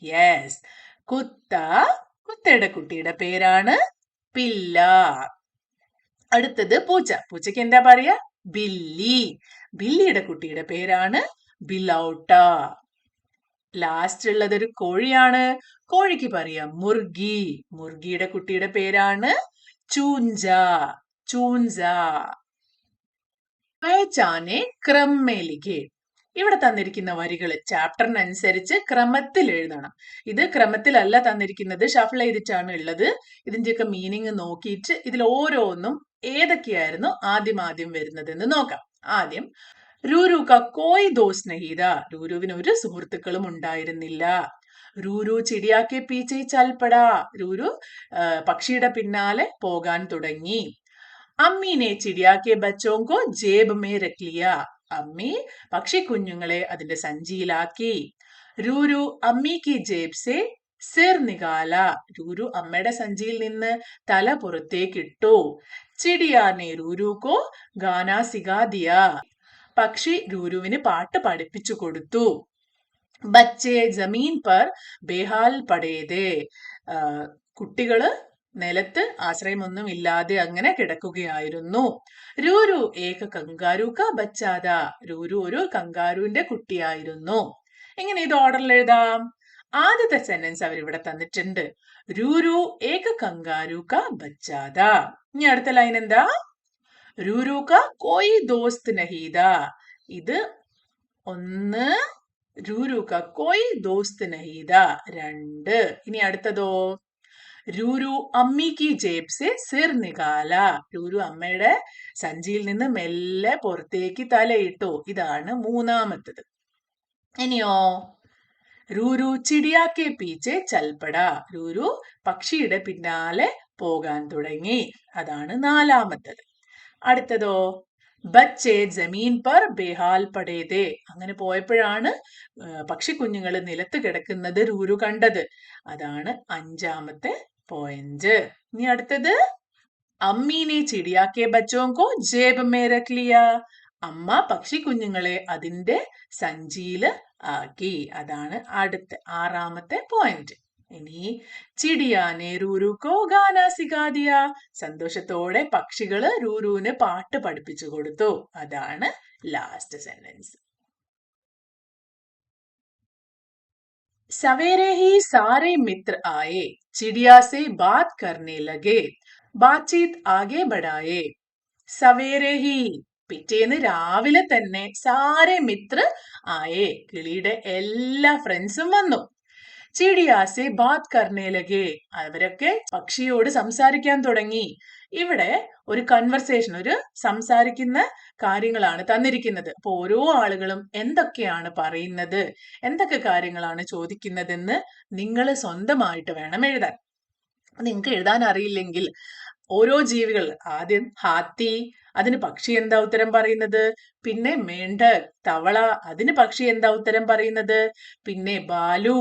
Speaker 1: യെസ്, കുത്ത. കുത്തയുടെ കുട്ടിയുടെ പേരാണ് പില്ല. അടുത്തത് പൂച്ച. പൂച്ചയ്ക്ക് എന്താ പറയാ? ബില്ലി. ബില്ലിയുടെ കുട്ടിയുടെ പേരാണ് ബിലൗട്ട. ലാസ്റ്റ് ഉള്ളത് ഒരു കോഴിയാണ്. കോഴിക്ക് പറയാം മുർഗി. മുർഗിയുടെ കുട്ടിയുടെ പേരാണ് ചൂഞ്ച. ചൂഞ്ച. പഹചാനെ ക്രം മേ ലിഖേ, ഇവിടെ തന്നിരിക്കുന്ന വരികൾ ചാപ്റ്ററിനനുസരിച്ച് ക്രമത്തിൽ എഴുതണം. ഇത് ക്രമത്തിലല്ല തന്നിരിക്കുന്നത്, ഷഫിൾ ചെയ്തിട്ടാണ് ഉള്ളത്. ഇതിന്റെയൊക്കെ മീനിങ് നോക്കിയിട്ട് ഇതിൽ ഓരോന്നും ഏതൊക്കെയായിരുന്നു ആദ്യം വരുന്നതെന്ന് നോക്കാം. ആദ്യം രൂരു ക കോയി ദോസ് നഹീത, രൂരുവിന് ഒരു സുഹൃത്തുക്കളും ഉണ്ടായിരുന്നില്ല. രൂരു ചിടിയാക്കെ പീച്ചെ ചൽപ്പടാ, രൂരു പക്ഷിയുടെ പിന്നാലെ പോകാൻ തുടങ്ങി. അമ്മീനെ ചിടിയാക്കെ ബച്ചോങ്കോ ജേബ് മേ രഖ് ലിയ, അമ്മി പക്ഷി കുഞ്ഞുങ്ങളെ അതിന്റെ സഞ്ചിയിലാക്കി. രൂരു അമ്മി കി ജേബ് സെ സിർ നികാല, രൂരു അമ്മയുടെ സഞ്ചിയിൽ നിന്ന് തല പുറത്തേക്കിട്ടു. ചിടിയാനെ രൂരു കോ ഗാന സിഖാ ദിയ, പക്ഷി രൂരുവിന് പാട്ട് പഠിപ്പിച്ചു കൊടുത്തു. ബച്ചെ ജമീൻ പർ ബേഹാൽ പടേതേ, കുട്ടികള് നിലത്ത് ആശ്രയമൊന്നും ഇല്ലാതെ അങ്ങനെ കിടക്കുകയായിരുന്നു. രൂരു ഏക കങ്കാരു കാ ബച്ചാത, രൂരു ഒരു കങ്കാരുവിന്റെ കുട്ടിയായിരുന്നു. എങ്ങനെ ഇത് ഓർഡറിൽ എഴുതാം? ആദ്യത്തെ സെന്റൻസ് അവരിവിടെ തന്നിട്ടുണ്ട്, രൂരു ഏക കങ്കാരു കാ ബച്ചാത. ഇനി അടുത്ത ലൈൻ എന്താ? രൂരു കാ കോയി ദോസ്ത് നഹീത, ഇത് ഒന്ന്. രൂരു കാ കോയി ദോസ്ത് നഹീത രണ്ട്. ഇനി അടുത്തതോ? രൂരു അമ്മി കി ജേബ് സെ സിർ നികാല, രൂരു അമ്മയുടെ സഞ്ചിയിൽ നിന്ന് മെല്ലെ പുറത്തേക്ക് തലയിട്ടു, ഇതാണ് മൂന്നാമത്തത്. ഇനിയോ? രൂരു ചിടിയാക്കെ പീച്ചെ ചൽപ്പട, രൂരു പക്ഷിയുടെ പിന്നാലെ പോകാൻ തുടങ്ങി, അതാണ് നാലാമത്തത്. അടുത്തതോ? ബച്ചെ ജമീൻ പർ ബേഹാൽ പടേതേ, അങ്ങനെ പോയപ്പോഴാണ് പക്ഷിക്കുഞ്ഞുങ്ങൾ നിലത്ത് കിടക്കുന്നത് രൂരു കണ്ടത്, അതാണ് അഞ്ചാമത്തെ പോയിന്റ്. ഇനി അടുത്തത് അമ്മീനെ ചിടിയാക്കെ ബച്ചോങ്കോ ജേബ് മേ രഖ് ലിയ, അമ്മ പക്ഷിക്കുഞ്ഞുങ്ങളെ അതിന്റെ സഞ്ചിയില് ആക്കി, അതാണ് അടുത്ത ആറാമത്തെ പോയിന്റ്. ഇനി ചിടിയാനെ രൂരു കോ ഗാന സിഖാ ദിയ, സന്തോഷത്തോടെ പക്ഷികള് രൂരുവിന് പാട്ട് പഠിപ്പിച്ചു കൊടുത്തു, അതാണ് ലാസ്റ്റ് സെന്റൻസ്. सवेरे ही सारे मित्र आए, चिड़िया से बात करने लगे, बातचीत आगे बढ़ाए. സവേരെ ഹി, പിറ്റേന്ന് രാവിലെ തന്നെ സാരെ മിത്ര ആയേ, കിളിയുടെ എല്ലാ ഫ്രണ്ട്സും വന്നു. ചിടിയാസെ ബാത് കർണേ ലഗേ, അവരൊക്കെ പക്ഷിയോട് സംസാരിക്കാൻ തുടങ്ങി. ഇവിടെ ഒരു കൺവെർസേഷൻ, ഒരു സംസാരിക്കുന്ന കാര്യങ്ങളാണ് തന്നിരിക്കുന്നത്. അപ്പൊ ഓരോ ആളുകളും എന്തൊക്കെയാണ് പറയുന്നത്, എന്തൊക്കെ കാര്യങ്ങളാണ് ചോദിക്കുന്നതെന്ന് നിങ്ങൾ സ്വന്തമായിട്ട് വേണം എഴുതാൻ. നിങ്ങൾക്ക് എഴുതാൻ അറിയില്ലെങ്കിൽ ഓരോ ജീവികൾ, ആദ്യം ഹാത്തി, അതിന് പക്ഷി എന്താ ഉത്തരം പറയുന്നത്, പിന്നെ മേണ്ഡക് തവള, അതിന് പക്ഷി എന്താ ഉത്തരം പറയുന്നത്, പിന്നെ ബാലു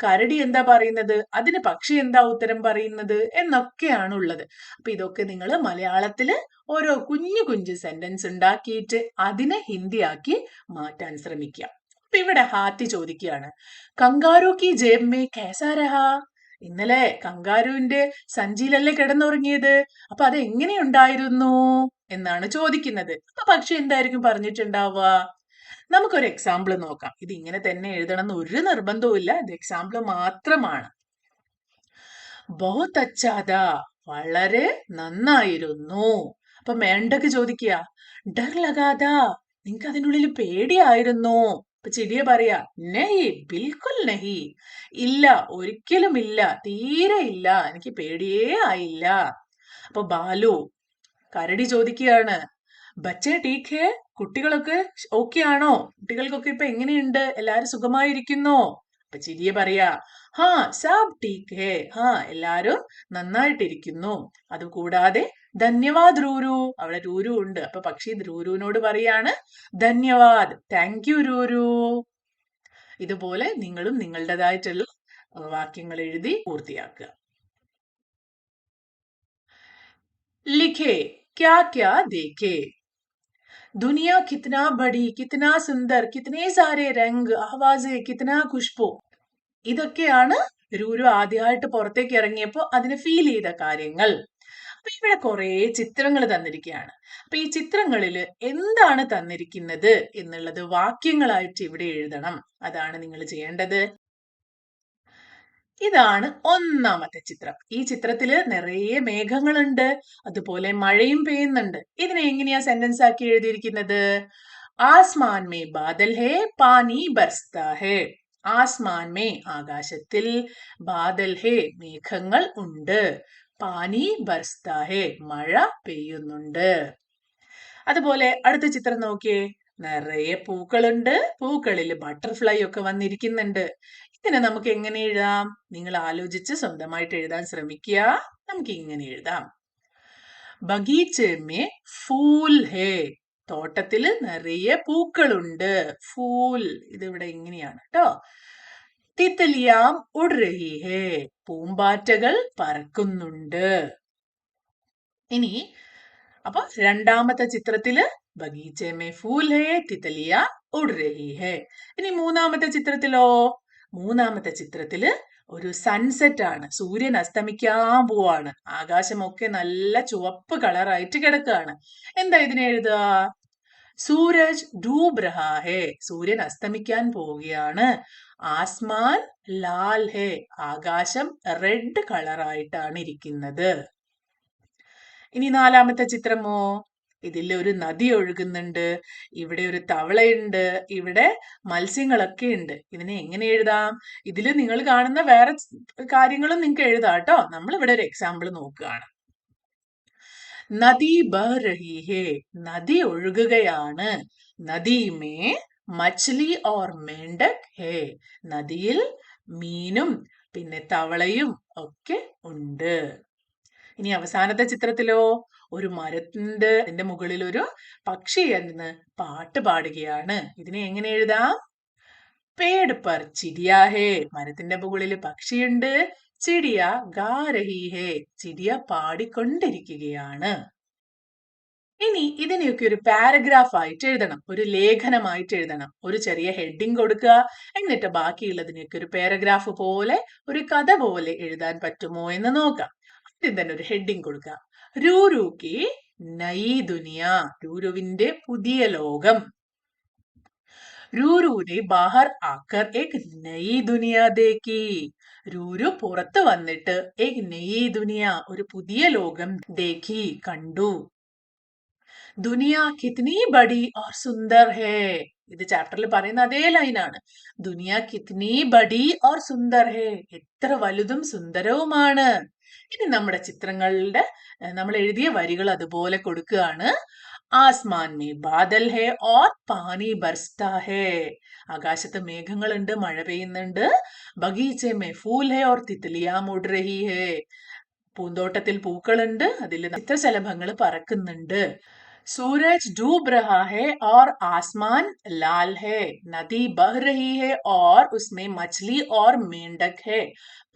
Speaker 1: കരടി എന്താ പറയുന്നത്, അതിന് പക്ഷി എന്താ ഉത്തരം പറയുന്നത് എന്നൊക്കെയാണ് ഉള്ളത്. അപ്പൊ ഇതൊക്കെ നിങ്ങൾ മലയാളത്തില് ഓരോ കുഞ്ഞു കുഞ്ഞു സെന്റൻസ് ഉണ്ടാക്കിയിട്ട് അതിനെ ഹിന്ദിയാക്കി മാറ്റാൻ ശ്രമിക്കുക. ഇവിടെ ഹാത്തി ചോദിക്കുകയാണ്, കങ്കാരു കി ജേബ് മേ കൈസാ രഹാ? ഇന്നലെ കങ്കാരുവിന്റെ സഞ്ചിയിലല്ലേ കിടന്നുറങ്ങിയത്, അപ്പൊ അത് എങ്ങനെയുണ്ടായിരുന്നു എന്നാണ് ചോദിക്കുന്നത്. അപ്പൊ പക്ഷി എന്തായിരിക്കും പറഞ്ഞിട്ടുണ്ടാവുക? നമുക്കൊരു എക്സാമ്പിൾ നോക്കാം. ഇത് ഇങ്ങനെ തന്നെ എഴുതണം എന്ന് ഒരു നിർബന്ധവും ഇല്ല, ഇത് എക്സാമ്പിൾ മാത്രമാണ്. ബഹുത് അച്ചാ, വളരെ നന്നായിരുന്നു. അപ്പൊ മേണ്ടക്ക് ചോദിക്കുക, ഡർ ലഗാതാ, നിങ്ങക്ക് അതിനുള്ളിൽ പേടിയായിരുന്നോ? അപ്പൊ ചിടിയ പറയാ, നഹി ബിൽക്കുൽ നഹി, ഇല്ല, ഒരിക്കലും ഇല്ല, തീരെ ഇല്ല, എനിക്ക് പേടിയേ ആയില്ല. അപ്പൊ ബാലു, കരടി ചോദിക്കുകയാണ്, ബച്ചേ ടീക്ക് ഹേ, കുട്ടികളൊക്കെ ഓക്കെ ആണോ? കുട്ടികൾക്കൊക്കെ ഇപ്പൊ എങ്ങനെയുണ്ട്? എല്ലാരും സുഖമായിരിക്കുന്നോ? അപ്പൊ ചിരിയെ പറയാ, ഹാ സാബ് ടീക്ക് ഹേ, ഹാ എല്ലാരും നന്നായിട്ടിരിക്കുന്നു. അതുകൂടാതെ ധന്യവാദ് രൂരു, അവിടെ രൂരു ഉണ്ട്. അപ്പൊ പക്ഷി രൂരുവിനോട് പറയാണ്, ധന്യവാദ്, താങ്ക് യു രൂരു. ഇതുപോലെ നിങ്ങളും നിങ്ങളുടേതായിട്ടുള്ള വാക്യങ്ങൾ എഴുതി പൂർത്തിയാക്കുക. ലിഖേ ക്യാ ക്യാ ദേഖേ, दुनिया कितना बड़ी, कितना सुंदर, कितने सारे रंग, आवाजे, कितना खुशबू. ഇതൊക്കെയാണ് രൂരു ആദ്യമായിട്ട് പുറത്തേക്ക് ഇറങ്ങിയപ്പോ അതിന് ഫീൽ ചെയ്ത കാര്യങ്ങൾ. അപ്പൊ ഇവിടെ കുറെ ചിത്രങ്ങൾ തന്നിരിക്കുകയാണ്. അപ്പൊ ഈ ചിത്രങ്ങളിൽ എന്താണ് തന്നിരിക്കുന്നത് എന്നുള്ളത് വാക്യങ്ങളായിട്ട് ഇവിടെ എഴുതണം. അതാണ് നിങ്ങൾ ചെയ്യേണ്ടത്. ഇതാണ് ഒന്നാമത്തെ ചിത്രം. ഈ ചിത്രത്തില് നിറയെ മേഘങ്ങളുണ്ട്, അതുപോലെ മഴയും പെയ്യുന്നുണ്ട്. ഇതിനെ എങ്ങനെയാ സെന്റൻസ് ആക്കി എഴുതിയിരിക്കുന്നത്? ആസ്മാൻ മേ ബാദൽ ഹേ, പാനി ബർസ്താ ഹേ. ആസ്മാൻ മേ ആകാശത്തിൽ, ബാദൽ ഹേ മേഘങ്ങൾ ഉണ്ട്, പാനി ബർസ്താ ഹേ മഴ പെയ്യുന്നുണ്ട്. അതുപോലെ അടുത്ത ചിത്രം നോക്കിയേ, നിറയെ പൂക്കളുണ്ട്, പൂക്കളിൽ ബട്ടർഫ്ലൈ ഒക്കെ വന്നിരിക്കുന്നുണ്ട്. ഇതിനെ നമുക്ക് എങ്ങനെ എഴുതാം? നിങ്ങൾ ആലോചിച്ച് സ്വന്തമായിട്ട് എഴുതാൻ ശ്രമിക്കുക. നമുക്ക് ഇങ്ങനെ എഴുതാം, ബഗീച്ചെ മേ ഫൂൽ ഹേ, തോട്ടത്തില് നിറയെ പൂക്കളുണ്ട്, ഫൂൽ ഇതിവിടെ ഇങ്ങനെയാണ് കേട്ടോ. തിത്തലിയാം ഉഡ് രഹി ഹേ, പൂമ്പാറ്റകൾ പറക്കുന്നുണ്ട്. ഇനി അപ്പൊ രണ്ടാമത്തെ ചിത്രത്തില് ബഗീച്ചെ മേ ഫൂൽ ഹേ, തിത്തലിയ ഉഡ് രഹി ഹേ. ഇനി മൂന്നാമത്തെ ചിത്രത്തിലോ? മൂന്നാമത്തെ ചിത്രത്തില് ഒരു സൺസെറ്റ് ആണ്, സൂര്യൻ അസ്തമിക്കാൻ പോവാണ്, ആകാശമൊക്കെ നല്ല ചുവപ്പ് കളറായിട്ട് കിടക്കുകയാണ്. എന്താ ഇതിനെ എഴുതുക? സൂരജ് ഡൂബ് രഹാ ഹേ, സൂര്യൻ അസ്തമിക്കാൻ പോവുകയാണ്. ആസ്മാൻ ലാൽ ഹേ, ആകാശം റെഡ് കളറായിട്ടാണ് ഇരിക്കുന്നത്. ഇനി നാലാമത്തെ ചിത്രമോ? ഇതിൽ ഒരു നദി ഒഴുകുന്നുണ്ട്, ഇവിടെ ഒരു തവളയുണ്ട്, ഇവിടെ മത്സ്യങ്ങളൊക്കെ ഉണ്ട്. ഇതിനെ എങ്ങനെ എഴുതാം? ഇതിൽ നിങ്ങൾ കാണുന്ന വേറെ കാര്യങ്ങളും നിങ്ങൾക്ക് എഴുതാം കേട്ടോ. നമ്മൾ ഇവിടെ ഒരു എക്സാമ്പിൾ നോക്കുകയാണ്. നദി ബഹ് രഹി ഹേ, നദി ഒഴുകുകയാണ്. നദി മേ മച്ഛലി ഓർ മേണ്ടക് ഹേ, നദിയിൽ മീനും പിന്നെ തവളയും ഒക്കെ ഉണ്ട്. ഇനി അവസാനത്തെ ചിത്രത്തിലോ? ഒരു അതിന്റെ മുകളിൽ ഒരു പക്ഷി എന്ന് പാട്ട് പാടുകയാണ്. ഇതിനെ എങ്ങനെ എഴുതാം? പേട് പർ ചിടിയാ ഹേ, മരത്തിന്റെ മുകളിൽ പക്ഷിയുണ്ട്, ചിടിയ ഗാ രഹി ഹേ, ചിടിയ പാടിക്കൊണ്ടിരിക്കുകയാണ്. ഇനി ഇതിനെയൊക്കെ ഒരു പാരഗ്രാഫ് ആയിട്ട് എഴുതണം, ഒരു ലേഖനമായിട്ട് എഴുതണം. ഒരു ചെറിയ ഹെഡിങ് കൊടുക്കുക, എന്നിട്ട് ബാക്കിയുള്ളതിനെയൊക്കെ ഒരു പാരഗ്രാഫ് പോലെ, ഒരു കഥ പോലെ എഴുതാൻ പറ്റുമോ എന്ന് നോക്കാം. ആദ്യം തന്നെ ഒരു ഹെഡിങ് കൊടുക്കുക, രൂരു കി നയി ദുനിയ, രൂരുവിന്റെ പുതിയ ലോകം. രൂരു ने बाहर आकर एक नई दुनिया देखी, രൂരു പുറത്ത് വന്നിട്ട് एक नई दुनिया, ഒരു പുതിയ ലോകം ദേഖി, കണ്ടു. ദുനിയ കിത്നി ബഡി ഓർ സുന്ദർ ഹേ, ഇത് ചാപ്റ്ററിൽ പറയുന്ന അതേ ലൈനാണ്. ദുനിയ കിത്നി ബഡി ഓർ സുന്ദർ ഹേ, എത്ര വലുതും സുന്ദരവുമാണ്. ഇനി നമ്മുടെ ചിത്രങ്ങളുടെ നമ്മൾ എഴുതിയ വരികൾ അതുപോലെ കൊടുക്കുകയാണ്. Aasman may Badal hey or പാനി ബർസ്താ ഹേ, ആകാശത്ത് മേഘങ്ങളുണ്ട്, മഴ പെയ്യുന്നുണ്ട്. ബഗീച്ചെ മേ ഫൂൽ ഹേ ഓർ തിത്ലിയാ ഉഡ് രഹി ഹേ, പൂന്തോട്ടത്തിൽ പൂക്കളുണ്ട്, അതിൽ ചിത്രശലഭങ്ങൾ പറക്കുന്നുണ്ട്. सूरज डूब रहा है और आसमान लाल है, नदी बह रही है और उसमें मछली और मेंढक है,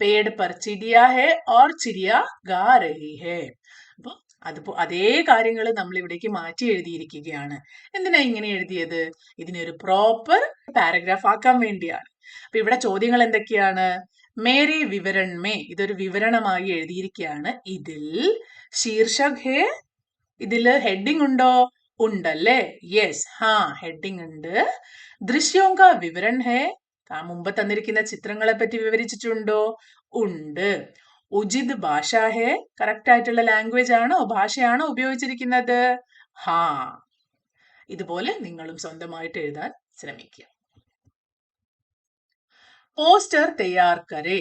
Speaker 1: पेड़ पर चिड़िया है और चिड़िया गा रही है. അപ്പൊ അതേ കാര്യങ്ങൾ നമ്മൾ ഇവിടേക്ക് മാറ്റി എഴുതിയിരിക്കുകയാണ്. എന്തിനാ ഇങ്ങനെ എഴുതിയത്? ഇതിനൊരു പ്രോപ്പർ പാരഗ്രാഫ് ആക്കാൻ വേണ്ടിയാണ്. അപ്പൊ ഇവിടെ ചോദ്യങ്ങൾ എന്തൊക്കെയാണ്? മേരെ വിവരൺ മേ, ഇതൊരു വിവരണമായി എഴുതിയിരിക്കുകയാണ്. ഇതിൽ ശീർഷക് ഹേ, ഇതില് ഹെഡിങ് ഉണ്ടോ? ഉണ്ടല്ലേ? യെസ്, ഹാ, ഹെഡിങ് ഉണ്ട്. ദൃശ്യോം കാ വിവരൺ ഹേ, മുമ്പ് തന്നിരിക്കുന്ന ചിത്രങ്ങളെ പറ്റി വിവരിച്ചിട്ടുണ്ടോ? ഉണ്ട്. ഉചിത് ഭാഷ ഹേ, കറക്റ്റ് ആയിട്ടുള്ള ലാംഗ്വേജ് ആണോ, ഭാഷയാണോ ഉപയോഗിച്ചിരിക്കുന്നത്? ഹാ. ഇതുപോലെ നിങ്ങളും സ്വന്തമായിട്ട് എഴുതാൻ ശ്രമിക്കുക. പോസ്റ്റർ തയ്യാർ കരേ.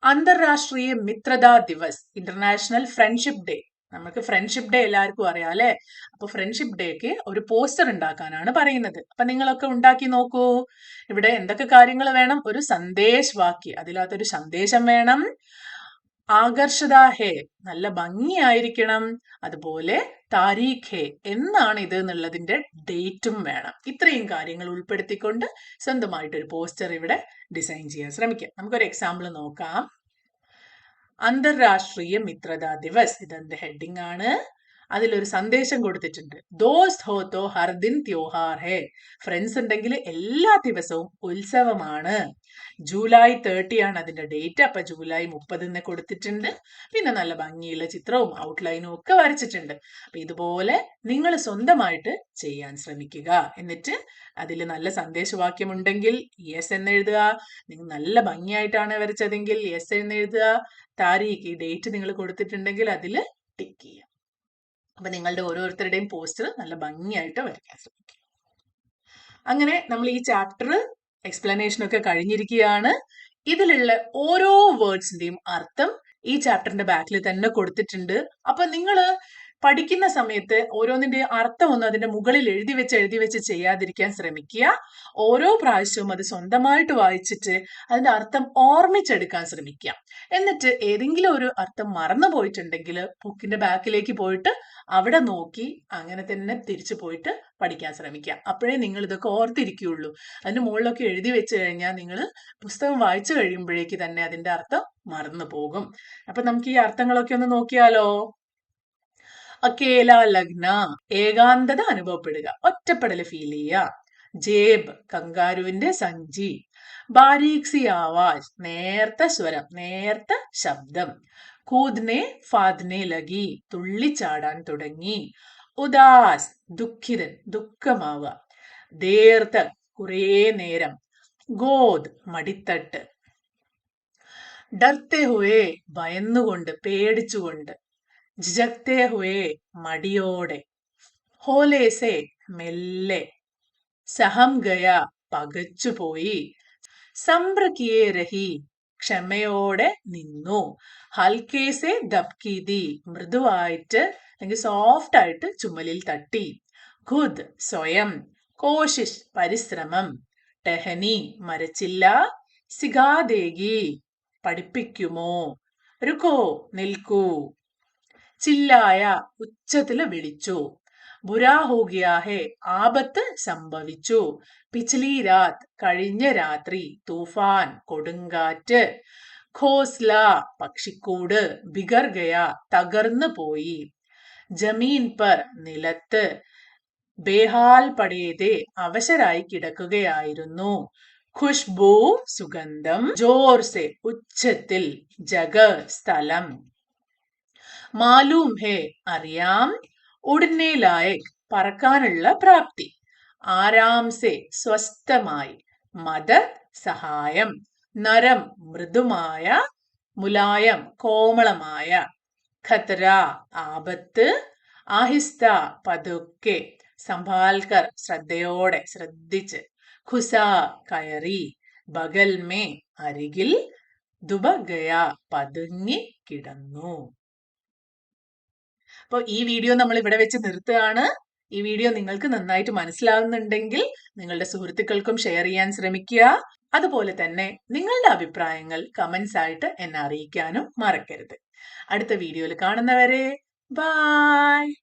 Speaker 1: അന്തർരാഷ്ട്രീയ മിത്രതാ ദിവസ്, ഇന്റർനാഷണൽ ഫ്രണ്ട്ഷിപ്പ് ഡേ. നമുക്ക് ഫ്രണ്ട്ഷിപ്പ് ഡേ എല്ലാവർക്കും അറിയാം അല്ലെ? അപ്പൊ ഫ്രണ്ട്ഷിപ്പ് ഡേക്ക് ഒരു പോസ്റ്റർ ഉണ്ടാക്കാനാണ് പറയുന്നത്. അപ്പൊ നിങ്ങളൊക്കെ ഉണ്ടാക്കി നോക്കൂ. ഇവിടെ എന്തൊക്കെ കാര്യങ്ങൾ വേണം? ഒരു സന്ദേശ് വാക്യ, അതിലകത്തൊരു സന്ദേശം വേണം. ആകർഷത ഹേ, നല്ല ഭംഗിയായിരിക്കണം. അതുപോലെ താരീഖ് ഹേ, എന്നാണ് ഇത് എന്നുള്ളതിന്റെ ഡേറ്റും വേണം. ഇത്രയും കാര്യങ്ങൾ ഉൾപ്പെടുത്തിക്കൊണ്ട് സ്വന്തമായിട്ട് ഒരു പോസ്റ്റർ ഇവിടെ ഡിസൈൻ ചെയ്യാൻ ശ്രമിക്കാം. നമുക്കൊരു എക്സാമ്പിൾ നോക്കാം. അന്തർരാഷ്ട്രീയ മിത്രതാ ദിവസ്, ഇതെന്റെ ഹെഡിങ് ആണ്. അതിലൊരു സന്ദേശം കൊടുത്തിട്ടുണ്ട്. ദോസ്ത് ഹോ തോ ഹർ ദിൻ ത്യോഹാർ ഹേ, ഫ്രണ്ട്സ് ഉണ്ടെങ്കിൽ എല്ലാ ദിവസവും ഉത്സവമാണ്. ജൂലൈ 30 ആണ് അതിന്റെ ഡേറ്റ്. അപ്പൊ ജൂലൈ 30 കൊടുത്തിട്ടുണ്ട്. പിന്നെ നല്ല ഭംഗിയുള്ള ചിത്രവും ഔട്ട്ലൈനും ഒക്കെ വരച്ചിട്ടുണ്ട്. അപ്പൊ ഇതുപോലെ നിങ്ങൾ സ്വന്തമായിട്ട് ചെയ്യാൻ ശ്രമിക്കുക. എന്നിട്ട് അതിൽ നല്ല സന്ദേശവാക്യം ഉണ്ടെങ്കിൽ യെസ് എന്ന് എഴുതുക. നിങ്ങൾ നല്ല ഭംഗിയായിട്ടാണ് വരച്ചതെങ്കിൽ യെസ് എന്ന് എഴുതുക. താരീഖ്, ഈ ഡേറ്റ് നിങ്ങൾ കൊടുത്തിട്ടുണ്ടെങ്കിൽ അതിൽ ടിക്ക് ചെയ്യുക. അപ്പൊ നിങ്ങളുടെ ഓരോരുത്തരുടെയും പോസ്റ്റർ നല്ല ഭംഗിയായിട്ട് വരയ്ക്കാൻ ശ്രമിക്കുക. അങ്ങനെ നമ്മൾ ഈ ചാപ്റ്റർ എക്സ്പ്ലനേഷൻ ഒക്കെ കഴിഞ്ഞിരിക്കുകയാണ്. ഇതിലുള്ള ഓരോ വേർഡ്സിന്റെയും അർത്ഥം ഈ ചാപ്റ്ററിന്റെ ബാക്കിൽ തന്നെ കൊടുത്തിട്ടുണ്ട്. അപ്പൊ നിങ്ങൾ പഠിക്കുന്ന സമയത്ത് ഓരോന്നിന്റെ അർത്ഥം ഒന്നും അതിന്റെ മുകളിൽ എഴുതി വെച്ച് ചെയ്യാതിരിക്കാൻ ശ്രമിക്കുക. ഓരോ പ്രാവശ്യവും അത് സ്വന്തമായിട്ട് വായിച്ചിട്ട് അതിന്റെ അർത്ഥം ഓർമ്മിച്ചെടുക്കാൻ ശ്രമിക്കുക. എന്നിട്ട് ഏതെങ്കിലും ഒരു അർത്ഥം മറന്നു പോയിട്ടുണ്ടെങ്കിൽ ബുക്കിന്റെ ബാക്കിലേക്ക് പോയിട്ട് അവിടെ നോക്കി അങ്ങനെ തന്നെ തിരിച്ചു പോയിട്ട് പഠിക്കാൻ ശ്രമിക്കുക. അപ്പോഴേ നിങ്ങൾ ഇതൊക്കെ ഓർത്തിരിക്കുകയുള്ളൂ. അതിന്റെ മുകളിലൊക്കെ എഴുതി വെച്ച് കഴിഞ്ഞാൽ നിങ്ങൾ പുസ്തകം വായിച്ചു കഴിയുമ്പോഴേക്ക് തന്നെ അതിന്റെ അർത്ഥം മറന്നു പോകും. അപ്പൊ നമുക്ക് ഈ അർത്ഥങ്ങളൊക്കെ ഒന്ന് നോക്കിയാലോ. അക്കേല ലഗ്ന, ഏകാന്തത അനുഭവപ്പെടുക, ഒറ്റപ്പെടല് ഫീൽ ചെയ്യുക. ജേബ്, കങ്കാരുവിന്റെ സഞ്ചി. ബാരീക് സി ആവാജ്, നേർത്ത സ്വരം, നേർത്ത ശബ്ദം. കൂദ്നെ ഫാദ്നെ ലഗി, തുള്ളിച്ചാടാൻ തുടങ്ങി. ഉദാസ്, ദുഃഖിതൻ, ദുഃഖമാവുക. ദേർ തക്, കുറേ നേരം. ഗോദ്, മടിത്തട്ട്. ഡർത്തെ ഹുവേ, ഭയന്നുകൊണ്ട്, പേടിച്ചുകൊണ്ട്. ജിജക്തേ ഹുവേ, മടിയോടെ. ഹോലേസെ, മെല്ലെ. സഹം ഗയ, പകച്ചുപോയി. സംബ്രകിയേ രഹി, ക്ഷമയോടെ നിന്നു. ഹൽക്കേസെ ദബ്കീതി, മൃദുവായിട്ട് അല്ലെങ്കിൽ സോഫ്റ്റ് ആയിട്ട് ചുമലിൽ തട്ടി. ഖുദ്, സ്വയം. കോശിഷ്, പരിശ്രമം. ടെഹനി, മരച്ചില്ല. സിഗാദേഗി, പഠിപ്പിക്കുമോ. രുക്കോ, നിൽക്കൂ. ചില്ലായ, ഉച്ചത്തില് വിളിച്ചു. ബുരാ ഹോ ഗയാ ഹേ, ആപത്ത് സംഭവിച്ചു. പിച്ച്ലി രാത്, കഴിഞ്ഞ രാത്രി. തൂഫാൻ, കൊടുങ്കാറ്റ്. ഖോസ്ല, പക്ഷിക്കൂട്. ബിഗർ ഗയ, തകർന്നു പോയി. ജമീൻ പർ, നിലത്ത്. ബേഹാൽ പടേതെ, അവശരായി കിടക്കുകയായിരുന്നു. ഖുഷ്ബു, സുഗന്ധം. ജോർസെ, ഉച്ചത്തിൽ. ജഗ, സ്ഥലം. മാലൂം ഹേ, അറിയാം. ഉടനെ ലായക്, പറക്കാനുള്ള പ്രാപ്തി. ആരാംസെ, സ്വസ്ഥമായി. മദത്, സഹായം. നരം, മൃദുമായ. മുലായം, കോമളമായ. ഖതര, ആപത്ത്. ആഹിസ്ത, പതുക്കെ. സംഭാൽക്കർ, ശ്രദ്ധയോടെ, ശ്രദ്ധിച്ച്. ഖുസ, കയറി. ബഗൽ മേ, അരികിൽ. ദുബഗയ, പതുങ്ങി കിടന്നു. അപ്പോൾ ഈ വീഡിയോ നമ്മൾ ഇവിടെ വെച്ച് നിർത്തുകയാണ്. ഈ വീഡിയോ നിങ്ങൾക്ക് നന്നായിട്ട് മനസ്സിലാവുന്നുണ്ടെങ്കിൽ നിങ്ങളുടെ സുഹൃത്തുക്കൾക്കും ഷെയർ ചെയ്യാൻ ശ്രമിക്കുക. അതുപോലെ തന്നെ നിങ്ങളുടെ അഭിപ്രായങ്ങൾ കമന്റ്സ് ആയിട്ട് എന്നെ അറിയിക്കാനും മറക്കരുത്. അടുത്ത വീഡിയോയിൽ കാണുന്നവരെ ബൈ.